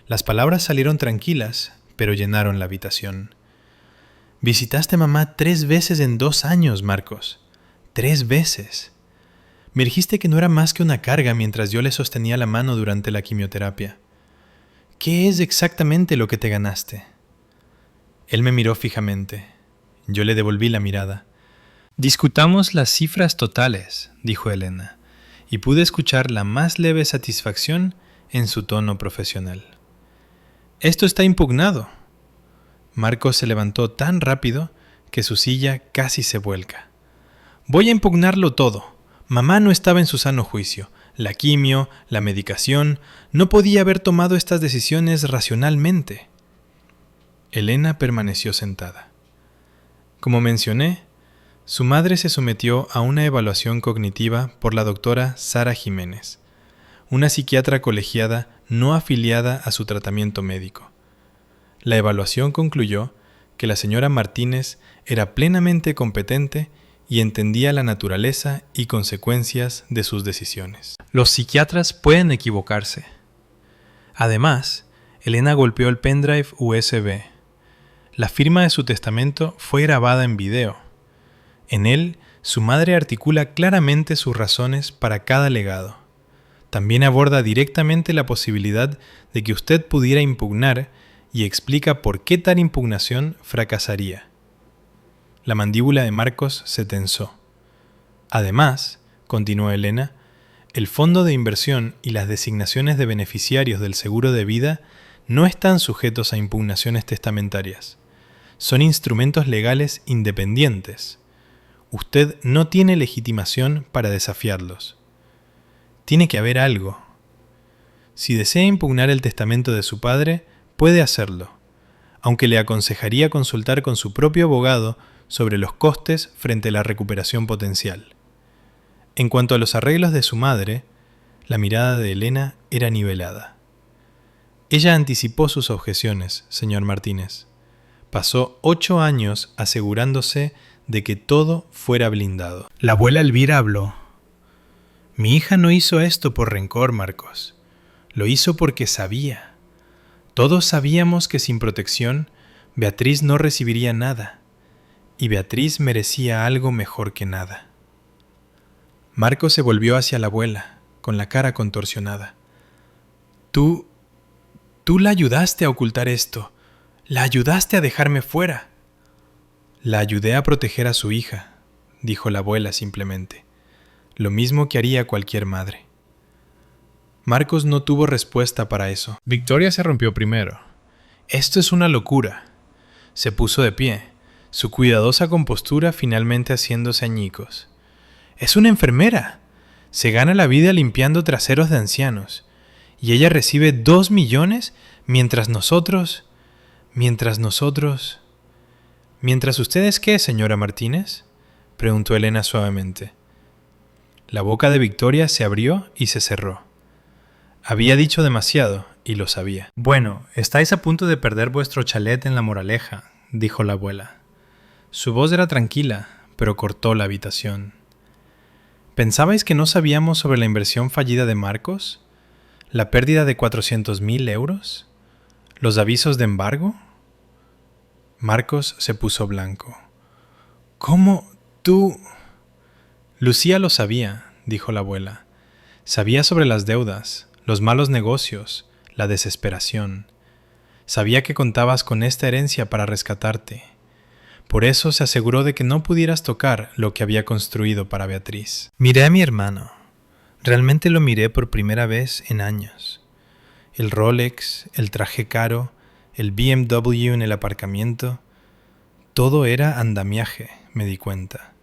Las palabras salieron tranquilas, pero llenaron la habitación. Visitaste a mamá 3 veces en 2 años, Marcos. 3 veces. Me dijiste que no era más que una carga mientras yo le sostenía la mano durante la quimioterapia. ¿Qué es exactamente lo que te ganaste? Él me miró fijamente. Yo le devolví la mirada. Discutamos las cifras totales, dijo Elena, y pude escuchar la más leve satisfacción en su tono profesional. Esto está impugnado. Marcos se levantó tan rápido que su silla casi se vuelca. Voy a impugnarlo todo. Mamá no estaba en su sano juicio. La quimio, la medicación, no podía haber tomado estas decisiones racionalmente. Elena permaneció sentada. Como mencioné, su madre se sometió a una evaluación cognitiva por la doctora Sara Jiménez, una psiquiatra colegiada no afiliada a su tratamiento médico. La evaluación concluyó que la señora Martínez era plenamente competente y entendía la naturaleza y consecuencias de sus decisiones. Los psiquiatras pueden equivocarse. Además, Elena golpeó el pendrive USB. La firma de su testamento fue grabada en video. En él, su madre articula claramente sus razones para cada legado. También aborda directamente la posibilidad de que usted pudiera impugnar y explica por qué tal impugnación fracasaría. La mandíbula de Marcos se tensó. Además, continuó Elena, el fondo de inversión y las designaciones de beneficiarios del seguro de vida no están sujetos a impugnaciones testamentarias. Son instrumentos legales independientes. Usted no tiene legitimación para desafiarlos. Tiene que haber algo. Si desea impugnar el testamento de su padre, puede hacerlo, aunque le aconsejaría consultar con su propio abogado sobre los costes frente a la recuperación potencial. En cuanto a los arreglos de su madre, la mirada de Elena era nivelada. Ella anticipó sus objeciones, señor Martínez. Pasó 8 años asegurándose de que todo fuera blindado. La abuela Elvira habló. Mi hija no hizo esto por rencor, Marcos. Lo hizo porque sabía. Todos sabíamos que sin protección, Beatriz no recibiría nada. Y Beatriz merecía algo mejor que nada. Marcos se volvió hacia la abuela, con la cara contorsionada. Tú la ayudaste a ocultar esto. La ayudaste a dejarme fuera. La ayudé a proteger a su hija, dijo la abuela simplemente. Lo mismo que haría cualquier madre. Marcos no tuvo respuesta para eso. Victoria se rompió primero. Esto es una locura. Se puso de pie, su cuidadosa compostura finalmente haciéndose añicos. Es una enfermera. Se gana la vida limpiando traseros de ancianos. Y ella recibe 2 millones mientras ustedes qué, señora Martínez? Preguntó Elena suavemente. La boca de Victoria se abrió y se cerró. Había dicho demasiado y lo sabía. Bueno, estáis a punto de perder vuestro chalet en La Moraleja, dijo la abuela. Su voz era tranquila, pero cortó la habitación. ¿Pensabais que no sabíamos sobre la inversión fallida de Marcos? ¿La pérdida de 400.000 euros? ¿Los avisos de embargo? Marcos se puso blanco. ¿Cómo tú? Lucía lo sabía, dijo la abuela. Sabía sobre las deudas, los malos negocios, la desesperación. Sabía que contabas con esta herencia para rescatarte. Por eso se aseguró de que no pudieras tocar lo que había construido para Beatriz. Miré a mi hermano. Realmente lo miré por primera vez en años. El Rolex, el traje caro, el BMW en el aparcamiento. Todo era andamiaje, me di cuenta.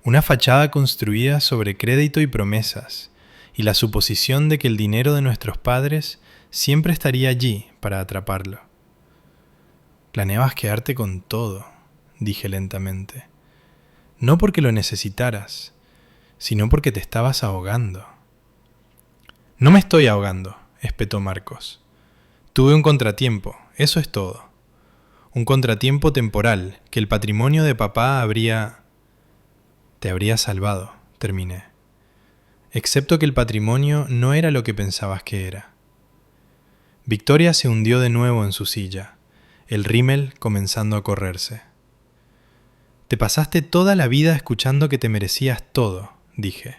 Una fachada construida sobre crédito y promesas, y la suposición de que el dinero de nuestros padres siempre estaría allí para atraparlo. Planeabas quedarte con todo, dije lentamente. No porque lo necesitaras, sino porque te estabas ahogando. No me estoy ahogando, espetó Marcos. Tuve un contratiempo, eso es todo. Un contratiempo temporal que el patrimonio de papá te habría salvado, terminé. Excepto que el patrimonio no era lo que pensabas que era. Victoria se hundió de nuevo en su silla, el rímel comenzando a correrse. Te pasaste toda la vida escuchando que te merecías todo, dije,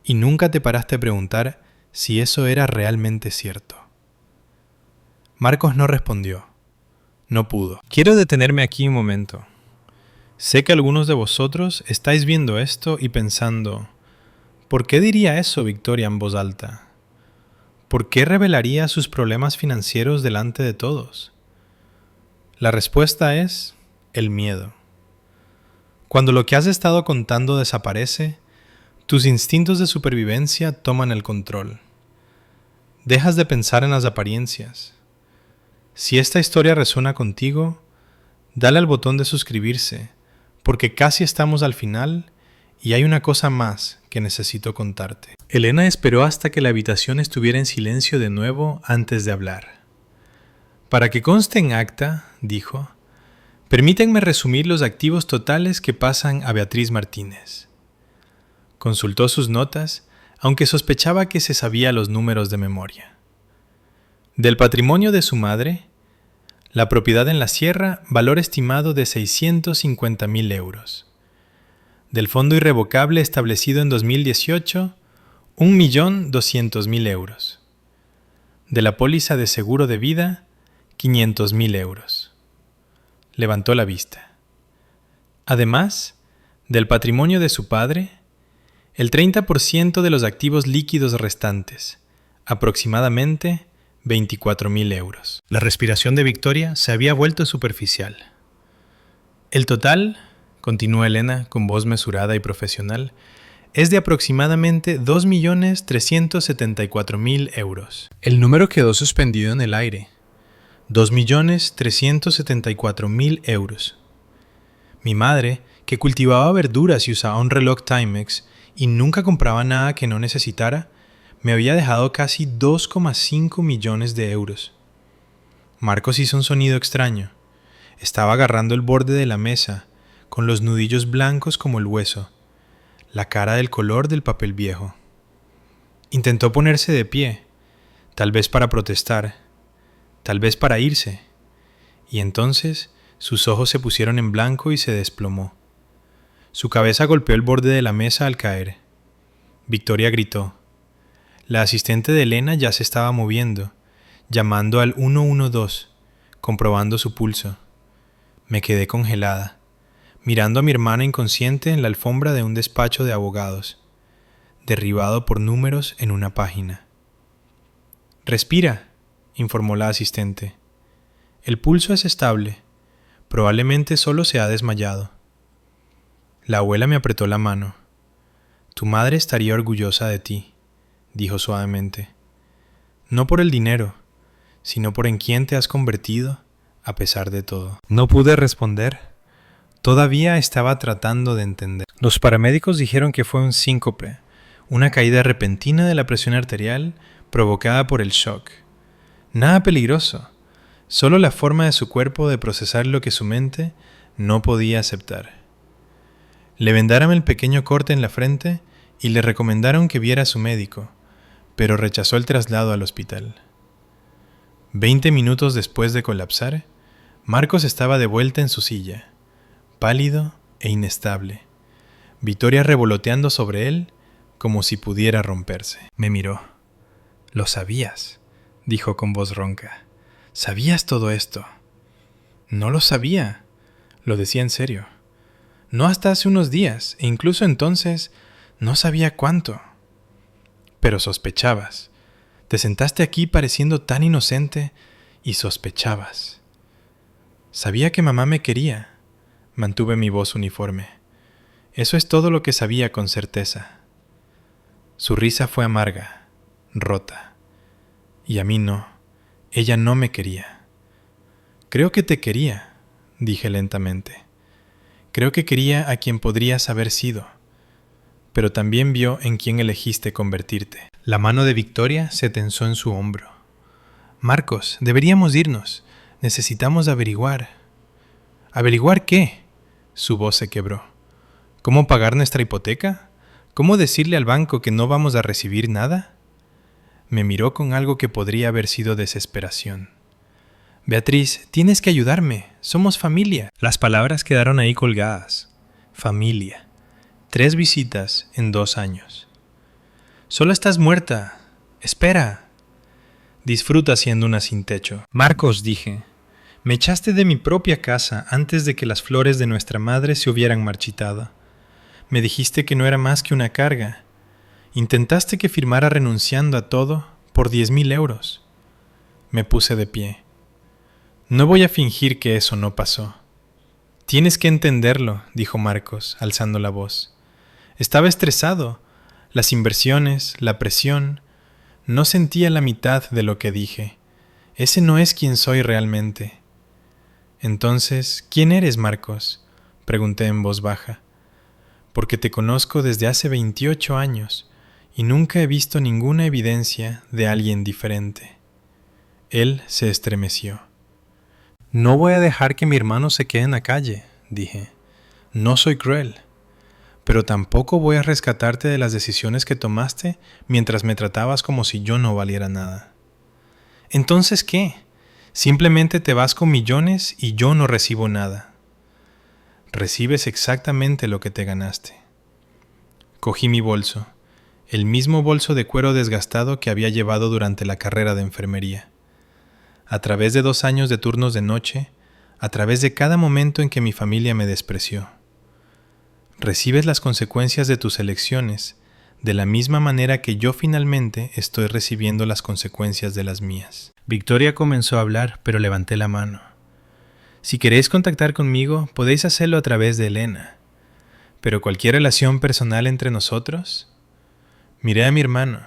y nunca te paraste a preguntar si eso era realmente cierto. Marcos no respondió. No pudo. Quiero detenerme aquí un momento. Sé que algunos de vosotros estáis viendo esto y pensando, ¿por qué diría eso Victoria en voz alta? ¿Por qué revelaría sus problemas financieros delante de todos? La respuesta es el miedo. Cuando lo que has estado contando desaparece, tus instintos de supervivencia toman el control. Dejas de pensar en las apariencias. Si esta historia resuena contigo, dale al botón de suscribirse, porque casi estamos al final Y hay una cosa más que necesito contarte. Elena esperó hasta que la habitación estuviera en silencio de nuevo antes de hablar. Para que conste en acta, dijo, permítanme resumir los activos totales que pasan a Beatriz Martínez. Consultó sus notas, aunque sospechaba que se sabía los números de memoria. Del patrimonio de su madre, la propiedad en la sierra, valor estimado de 650.000 euros. Del fondo irrevocable establecido en 2018, 1.200.000 euros. De la póliza de seguro de vida, 500.000 euros. Levantó la vista. Además, del patrimonio de su padre, el 30% de los activos líquidos restantes, aproximadamente 24.000 euros. La respiración de Victoria se había vuelto superficial. El total, continuó Elena con voz mesurada y profesional, es de aproximadamente 2.374.000 euros. El número quedó suspendido en el aire. 2.374.000 euros. Mi madre, que cultivaba verduras y usaba un reloj Timex y nunca compraba nada que no necesitara, me había dejado casi 2,5 millones de euros. Marcos hizo un sonido extraño. Estaba agarrando el borde de la mesa, con los nudillos blancos como el hueso, la cara del color del papel viejo. Intentó ponerse de pie, tal vez para protestar, tal vez para irse, y entonces sus ojos se pusieron en blanco y se desplomó. Su cabeza golpeó el borde de la mesa al caer. Victoria gritó. La asistente de Elena ya se estaba moviendo, llamando al 112, comprobando su pulso. Me quedé congelada, mirando a mi hermana inconsciente en la alfombra de un despacho de abogados, derribado por números en una página. «Respira», informó la asistente. «El pulso es estable. Probablemente solo se ha desmayado». La abuela me apretó la mano. «Tu madre estaría orgullosa de ti», dijo suavemente. «No por el dinero, sino por en quién te has convertido a pesar de todo». No pude responder. Todavía estaba tratando de entender. Los paramédicos dijeron que fue un síncope, una caída repentina de la presión arterial provocada por el shock. Nada peligroso, solo la forma de su cuerpo de procesar lo que su mente no podía aceptar. Le vendaron el pequeño corte en la frente y le recomendaron que viera a su médico, pero rechazó el traslado al hospital. 20 minutos después de colapsar, Marcos estaba de vuelta en su silla, pálido e inestable, Victoria revoloteando sobre él como si pudiera romperse. Me miró. «Lo sabías», dijo con voz ronca. «¿Sabías todo esto?» «No lo sabía», lo decía en serio. «No hasta hace unos días, e incluso entonces no sabía cuánto». «Pero sospechabas. Te sentaste aquí pareciendo tan inocente y sospechabas». «Sabía que mamá me quería», mantuve mi voz uniforme. «Eso es todo lo que sabía con certeza». Su risa fue amarga, rota. Y a mí no. Ella no me quería. «Creo que te quería», dije lentamente. «Creo que quería a quien podrías haber sido, pero también vio en quién elegiste convertirte». La mano de Victoria se tensó en su hombro. «Marcos, deberíamos irnos. Necesitamos averiguar». «¿Averiguar qué?» Su voz se quebró. «¿Cómo pagar nuestra hipoteca? ¿Cómo decirle al banco que no vamos a recibir nada?» Me miró con algo que podría haber sido desesperación. «Beatriz, tienes que ayudarme. Somos familia». Las palabras quedaron ahí colgadas. Familia. 3 visitas en 2 años. «Solo estás muerta. Espera». «Disfruta siendo una sin techo». «Marcos», dije, «me echaste de mi propia casa antes de que las flores de nuestra madre se hubieran marchitado. Me dijiste que no era más que una carga. Intentaste que firmara renunciando a todo por 10.000 euros». Me puse de pie. «No voy a fingir que eso no pasó». «Tienes que entenderlo», dijo Marcos, alzando la voz. «Estaba estresado. Las inversiones, la presión. No sentía la mitad de lo que dije. Ese no es quien soy realmente». «Entonces, ¿quién eres, Marcos?», pregunté en voz baja. porque te conozco desde hace 28 años y nunca he visto ninguna evidencia de alguien diferente. Él se estremeció. No voy a dejar que mi hermano se quede en la calle, dije. No soy cruel. Pero tampoco voy a rescatarte de las decisiones que tomaste mientras me tratabas como si yo no valiera nada. ¿Entonces qué? Simplemente te vas con millones y yo no recibo nada. Recibes exactamente lo que te ganaste. Cogí mi bolso, el mismo bolso de cuero desgastado que había llevado durante la carrera de enfermería. A través de 2 años de turnos de noche, a través de cada momento en que mi familia me despreció. Recibes las consecuencias de tus elecciones de la misma manera que yo finalmente estoy recibiendo las consecuencias de las mías. Victoria comenzó a hablar, pero levanté la mano. Si queréis contactar conmigo, podéis hacerlo a través de Elena. Pero cualquier relación personal entre nosotros... Miré a mi hermano,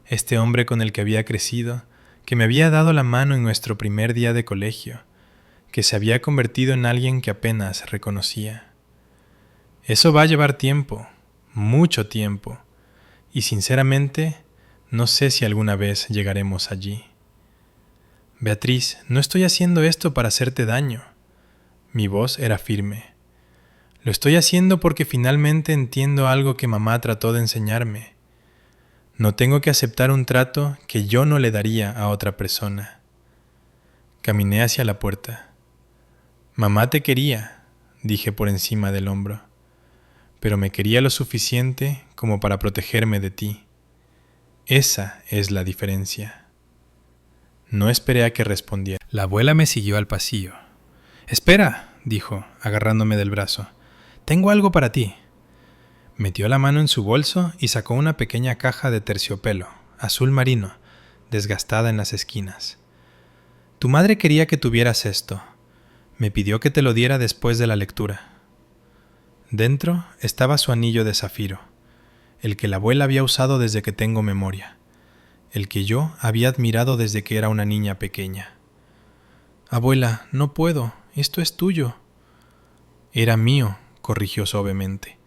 este hombre con el que había crecido, que me había dado la mano en nuestro primer día de colegio, que se había convertido en alguien que apenas reconocía. Eso va a llevar tiempo, mucho tiempo, y sinceramente no sé si alguna vez llegaremos allí. Beatriz, no estoy haciendo esto para hacerte daño. Mi voz era firme. Lo estoy haciendo porque finalmente entiendo algo que mamá trató de enseñarme. No tengo que aceptar un trato que yo no le daría a otra persona. Caminé hacia la puerta. Mamá te quería, dije por encima del hombro, pero me quería lo suficiente como para protegerme de ti. Esa es la diferencia. No esperé a que respondiera. La abuela me siguió al pasillo. «Espera», dijo, agarrándome del brazo. «Tengo algo para ti». Metió la mano en su bolso y sacó una pequeña caja de terciopelo, azul marino, desgastada en las esquinas. «Tu madre quería que tuvieras esto. Me pidió que te lo diera después de la lectura». Dentro estaba su anillo de zafiro, el que la abuela había usado desde que tengo memoria, el que yo había admirado desde que era una niña pequeña. «Abuela, no puedo, esto es tuyo». «Era mío», corrigió suavemente.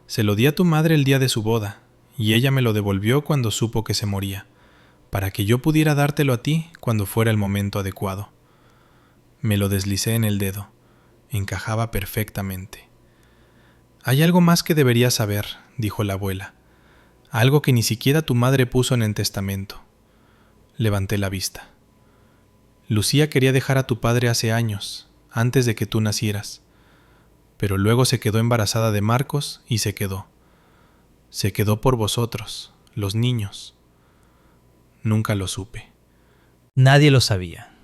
«Se lo di a tu madre el día de su boda, y ella me lo devolvió cuando supo que se moría, para que yo pudiera dártelo a ti cuando fuera el momento adecuado». Me lo deslicé en el dedo. Encajaba perfectamente. «Hay algo más que deberías saber», dijo la abuela. «Algo que ni siquiera tu madre puso en el testamento». Levanté la vista. «Lucía quería dejar a tu padre hace años, antes de que tú nacieras. Pero luego se quedó embarazada de Marcos y se quedó. Se quedó por vosotros, los niños». Nunca lo supe. Nadie lo sabía.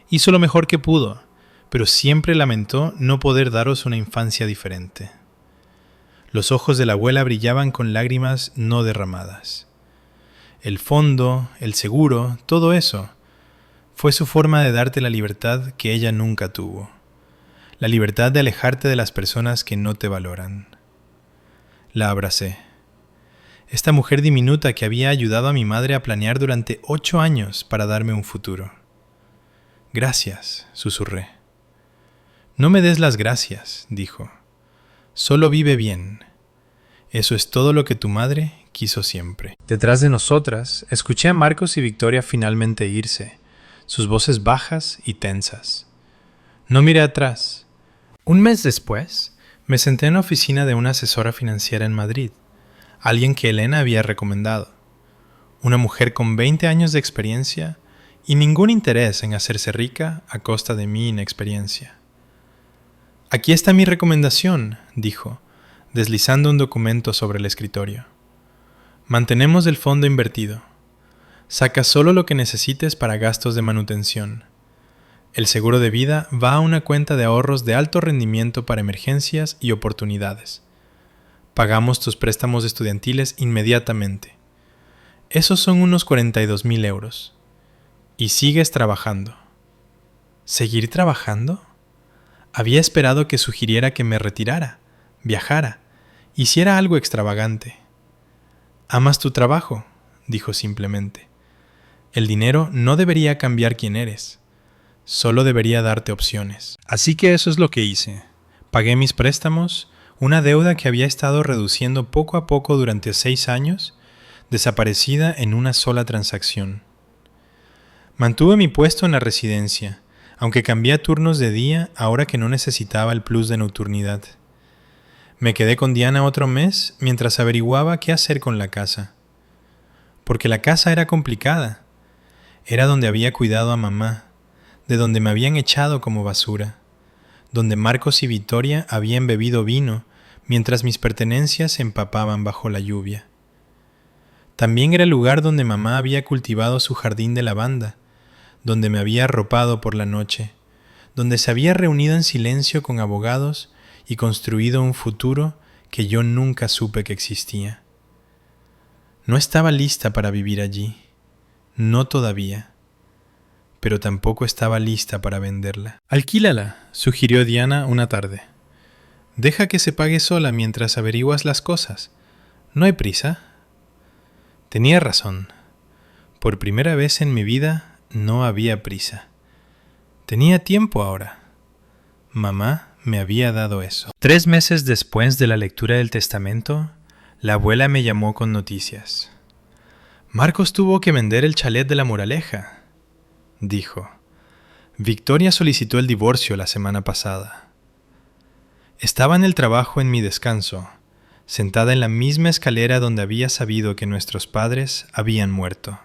Hizo lo mejor que pudo, pero siempre lamentó no poder daros una infancia diferente. Los ojos de la abuela brillaban con lágrimas no derramadas. El fondo, el seguro, todo eso, fue su forma de darte la libertad que ella nunca tuvo. La libertad de alejarte de las personas que no te valoran. La abracé. Esta mujer diminuta que había ayudado a mi madre a planear durante 8 años para darme un futuro. «Gracias», susurré. «No me des las gracias», dijo. «Solo vive bien. Eso es todo lo que tu madre quiso siempre». Detrás de nosotras, escuché a Marcos y Victoria finalmente irse, sus voces bajas y tensas. No miré atrás. Un mes después, me senté en la oficina de una asesora financiera en Madrid, alguien que Elena había recomendado. Una mujer con 20 años de experiencia y ningún interés en hacerse rica a costa de mi inexperiencia. «Aquí está mi recomendación», dijo, deslizando un documento sobre el escritorio. «Mantenemos el fondo invertido. Saca solo lo que necesites para gastos de manutención. El seguro de vida va a una cuenta de ahorros de alto rendimiento para emergencias y oportunidades. Pagamos tus préstamos estudiantiles inmediatamente. Esos son unos 42.000 euros. Y sigues trabajando». ¿Seguir trabajando? Había esperado que sugiriera que me retirara, viajara, hiciera algo extravagante. «¿Amas tu trabajo?», dijo simplemente. «El dinero no debería cambiar quién eres. Solo debería darte opciones». Así que eso es lo que hice. Pagué mis préstamos, una deuda que había estado reduciendo poco a poco durante 6 años, desaparecida en una sola transacción. Mantuve mi puesto en la residencia, aunque cambié a turnos de día ahora que no necesitaba el plus de nocturnidad. Me quedé con Diana otro mes mientras averiguaba qué hacer con la casa. Porque la casa era complicada. Era donde había cuidado a mamá, de donde me habían echado como basura, donde Marcos y Victoria habían bebido vino mientras mis pertenencias se empapaban bajo la lluvia. También era el lugar donde mamá había cultivado su jardín de lavanda, donde me había arropado por la noche, donde se había reunido en silencio con abogados y construido un futuro que yo nunca supe que existía. No estaba lista para vivir allí, no todavía, pero tampoco estaba lista para venderla. «Alquílala», sugirió Diana una tarde. «Deja que se pague sola mientras averiguas las cosas. No hay prisa». Tenía razón. Por primera vez en mi vida no había prisa. Tenía tiempo ahora. Mamá me había dado eso. 3 meses después de la lectura del testamento, la abuela me llamó con noticias. «Marcos tuvo que vender el chalet de la Moraleja», dijo. «Victoria solicitó el divorcio la semana pasada». Estaba en el trabajo en mi descanso, sentada en la misma escalera donde había sabido que nuestros padres habían muerto.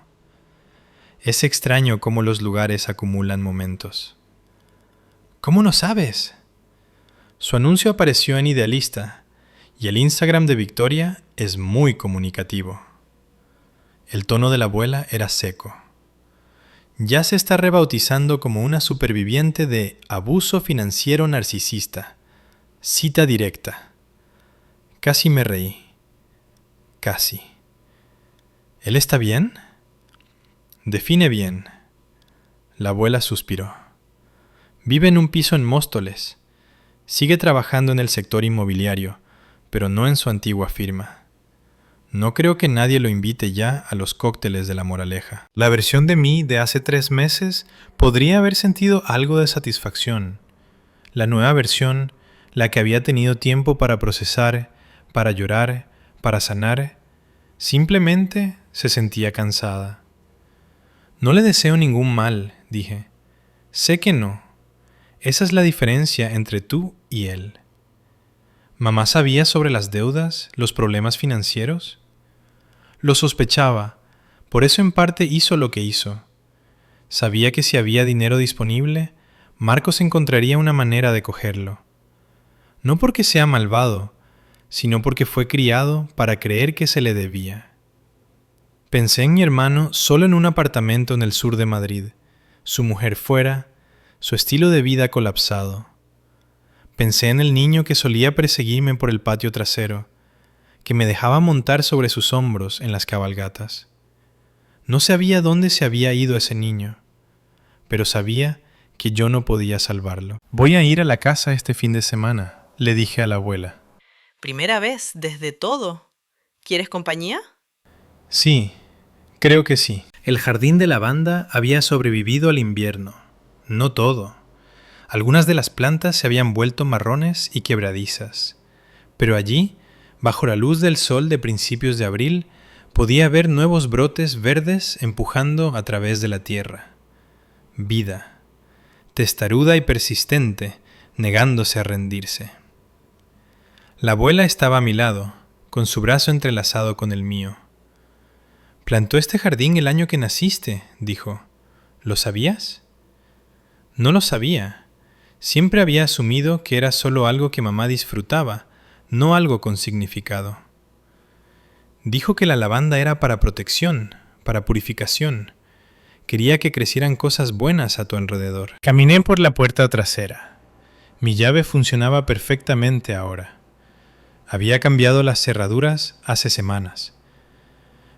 Es extraño cómo los lugares acumulan momentos. «¿Cómo no sabes?» Su anuncio apareció en Idealista, y el Instagram de Victoria es muy comunicativo. El tono de la abuela era seco. Ya se está rebautizando como una superviviente de abuso financiero narcisista. Cita directa. Casi me reí. Casi. ¿Él está bien? Define bien. La abuela suspiró. Vive en un piso en Móstoles. Sigue trabajando en el sector inmobiliario, pero no en su antigua firma. No creo que nadie lo invite ya a los cócteles de la Moraleja. La versión de mí de hace 3 meses podría haber sentido algo de satisfacción. La nueva versión, la que había tenido tiempo para procesar, para llorar, para sanar, simplemente se sentía cansada. «No le deseo ningún mal», dije. «Sé que no. Esa es la diferencia entre tú y él». ¿Mamá sabía sobre las deudas, los problemas financieros? Lo sospechaba, por eso en parte hizo lo que hizo. Sabía que si había dinero disponible, Marcos encontraría una manera de cogerlo. No porque sea malvado, sino porque fue criado para creer que se le debía. Pensé en mi hermano solo en un apartamento en el sur de Madrid, su mujer fuera, su estilo de vida colapsado. Pensé en el niño que solía perseguirme por el patio trasero, que me dejaba montar sobre sus hombros en las cabalgatas. No sabía dónde se había ido ese niño, pero sabía que yo no podía salvarlo. «Voy a ir a la casa este fin de semana», le dije a la abuela. ¿Primera vez desde todo? ¿Quieres compañía? Sí, creo que sí. El jardín de lavanda había sobrevivido al invierno. No todo. Algunas de las plantas se habían vuelto marrones y quebradizas, pero allí, bajo la luz del sol de principios de abril, podía ver nuevos brotes verdes empujando a través de la tierra. Vida, testaruda y persistente, negándose a rendirse. La abuela estaba a mi lado, con su brazo entrelazado con el mío. «Plantó este jardín el año que naciste», dijo. «¿Lo sabías?» No lo sabía. Siempre había asumido que era solo algo que mamá disfrutaba, no algo con significado. Dijo que la lavanda era para protección, para purificación. Quería que crecieran cosas buenas a tu alrededor. Caminé por la puerta trasera. Mi llave funcionaba perfectamente ahora. Había cambiado las cerraduras hace semanas.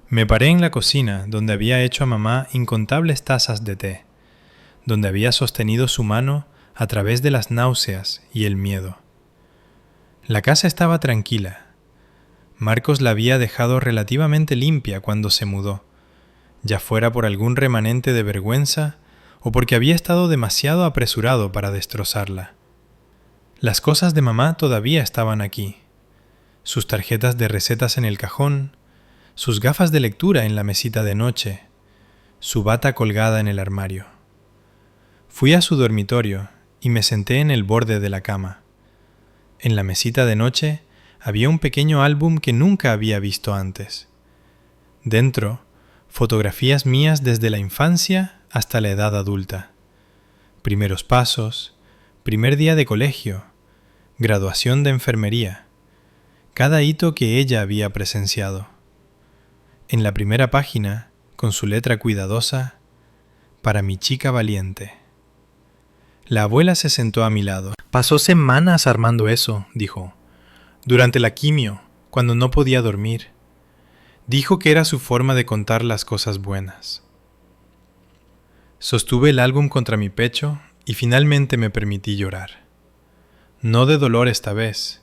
Me paré en la cocina, donde había hecho a mamá incontables tazas de té, donde había sostenido su mano a través de las náuseas y el miedo. La casa estaba tranquila. Marcos la había dejado relativamente limpia cuando se mudó, ya fuera por algún remanente de vergüenza o porque había estado demasiado apresurado para destrozarla. Las cosas de mamá todavía estaban aquí, sus tarjetas de recetas en el cajón, sus gafas de lectura en la mesita de noche, su bata colgada en el armario. Fui a su dormitorio y me senté en el borde de la cama. En la mesita de noche había un pequeño álbum que nunca había visto antes. Dentro, fotografías mías desde la infancia hasta la edad adulta. Primeros pasos, primer día de colegio, graduación de enfermería, cada hito que ella había presenciado. En la primera página, con su letra cuidadosa, para mi chica valiente. La abuela se sentó a mi lado. Pasó semanas armando eso, dijo. Durante la quimio, cuando no podía dormir. Dijo que era su forma de contar las cosas buenas. Sostuve el álbum contra mi pecho y finalmente me permití llorar. No de dolor esta vez,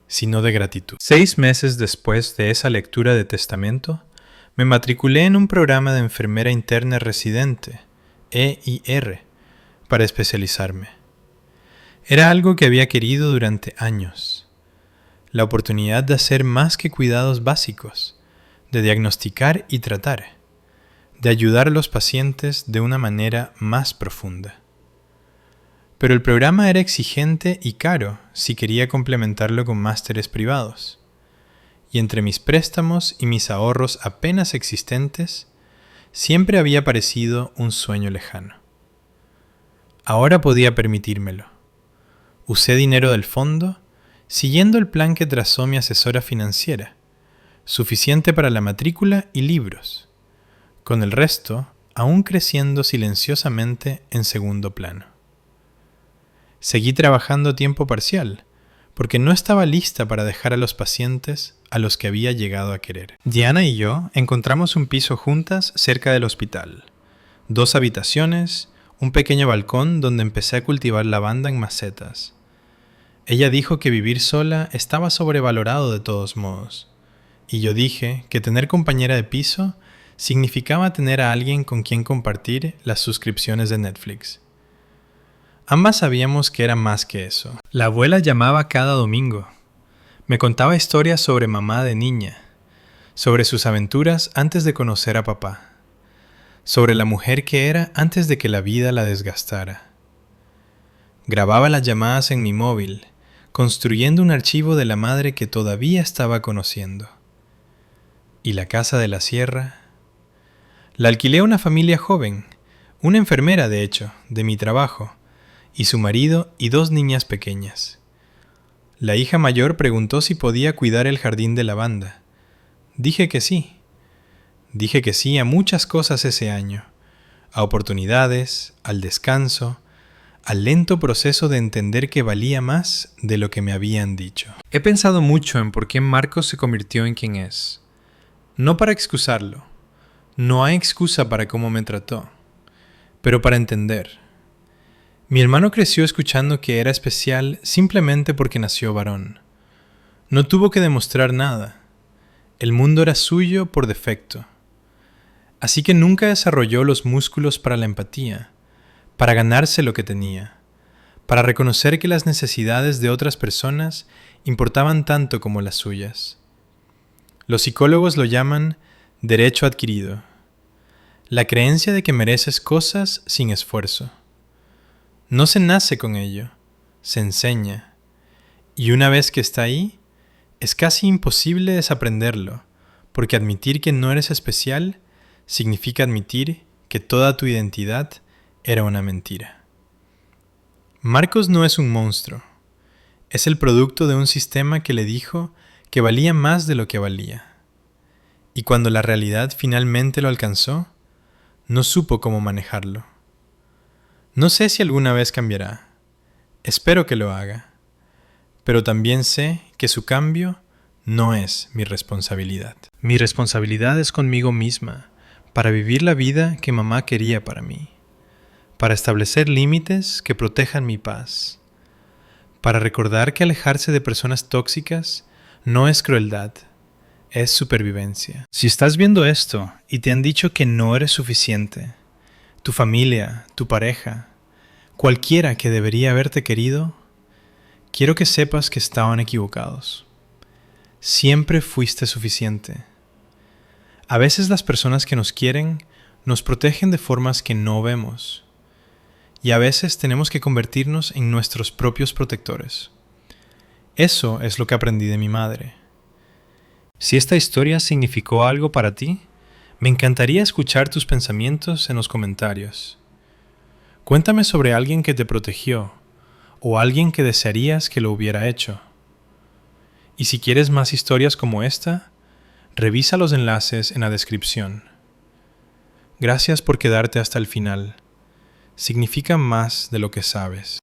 sino de gratitud. 6 meses después de esa lectura de testamento, me matriculé en un programa de enfermera interna residente, EIR, para especializarme. Era algo que había querido durante años. La oportunidad de hacer más que cuidados básicos, de diagnosticar y tratar, de ayudar a los pacientes de una manera más profunda. Pero el programa era exigente y caro si quería complementarlo con másteres privados. Y entre mis préstamos y mis ahorros apenas existentes, siempre había parecido un sueño lejano. Ahora podía permitírmelo. Usé dinero del fondo, siguiendo el plan que trazó mi asesora financiera, suficiente para la matrícula y libros, con el resto aún creciendo silenciosamente en segundo plano. Seguí trabajando a tiempo parcial, porque no estaba lista para dejar a los pacientes a los que había llegado a querer. Diana y yo encontramos un piso juntas cerca del hospital. 2 habitaciones, un pequeño balcón donde empecé a cultivar lavanda en macetas. Ella dijo que vivir sola estaba sobrevalorado de todos modos, y yo dije que tener compañera de piso significaba tener a alguien con quien compartir las suscripciones de Netflix. Ambas sabíamos que era más que eso. La abuela llamaba cada domingo. Me contaba historias sobre mamá de niña, sobre sus aventuras antes de conocer a papá, sobre la mujer que era antes de que la vida la desgastara. Grababa las llamadas en mi móvil, construyendo un archivo de la madre que todavía estaba conociendo. ¿Y la casa de la sierra? La alquilé a una familia joven, una enfermera de hecho, de mi trabajo, y su marido y 2 niñas pequeñas. La hija mayor preguntó si podía cuidar el jardín de lavanda. Dije que sí. Dije que sí a muchas cosas ese año, a oportunidades, al descanso, al lento proceso de entender que valía más de lo que me habían dicho. He pensado mucho en por qué Marcos se convirtió en quien es. No para excusarlo. No hay excusa para cómo me trató, pero para entender. Mi hermano creció escuchando que era especial simplemente porque nació varón. No tuvo que demostrar nada. El mundo era suyo por defecto. Así que nunca desarrolló los músculos para la empatía, para ganarse lo que tenía, para reconocer que las necesidades de otras personas importaban tanto como las suyas. Los psicólogos lo llaman derecho adquirido, la creencia de que mereces cosas sin esfuerzo. No se nace con ello, se enseña, y una vez que está ahí, es casi imposible desaprenderlo, porque admitir que no eres especial significa admitir que toda tu identidad era una mentira. Marcos no es un monstruo, es el producto de un sistema que le dijo que valía más de lo que valía. Y cuando la realidad finalmente lo alcanzó, no supo cómo manejarlo. No sé si alguna vez cambiará. Espero que lo haga. Pero también sé que su cambio no es mi responsabilidad. Mi responsabilidad es conmigo misma, para vivir la vida que mamá quería para mí, para establecer límites que protejan mi paz, para recordar que alejarse de personas tóxicas no es crueldad, es supervivencia. Si estás viendo esto y te han dicho que no eres suficiente, tu familia, tu pareja, cualquiera que debería haberte querido, quiero que sepas que estaban equivocados. Siempre fuiste suficiente. A veces las personas que nos quieren nos protegen de formas que no vemos. Y a veces tenemos que convertirnos en nuestros propios protectores. Eso es lo que aprendí de mi madre. Si esta historia significó algo para ti, me encantaría escuchar tus pensamientos en los comentarios. Cuéntame sobre alguien que te protegió o alguien que desearías que lo hubiera hecho. Y si quieres más historias como esta, revisa los enlaces en la descripción. Gracias por quedarte hasta el final. Significa más de lo que sabes.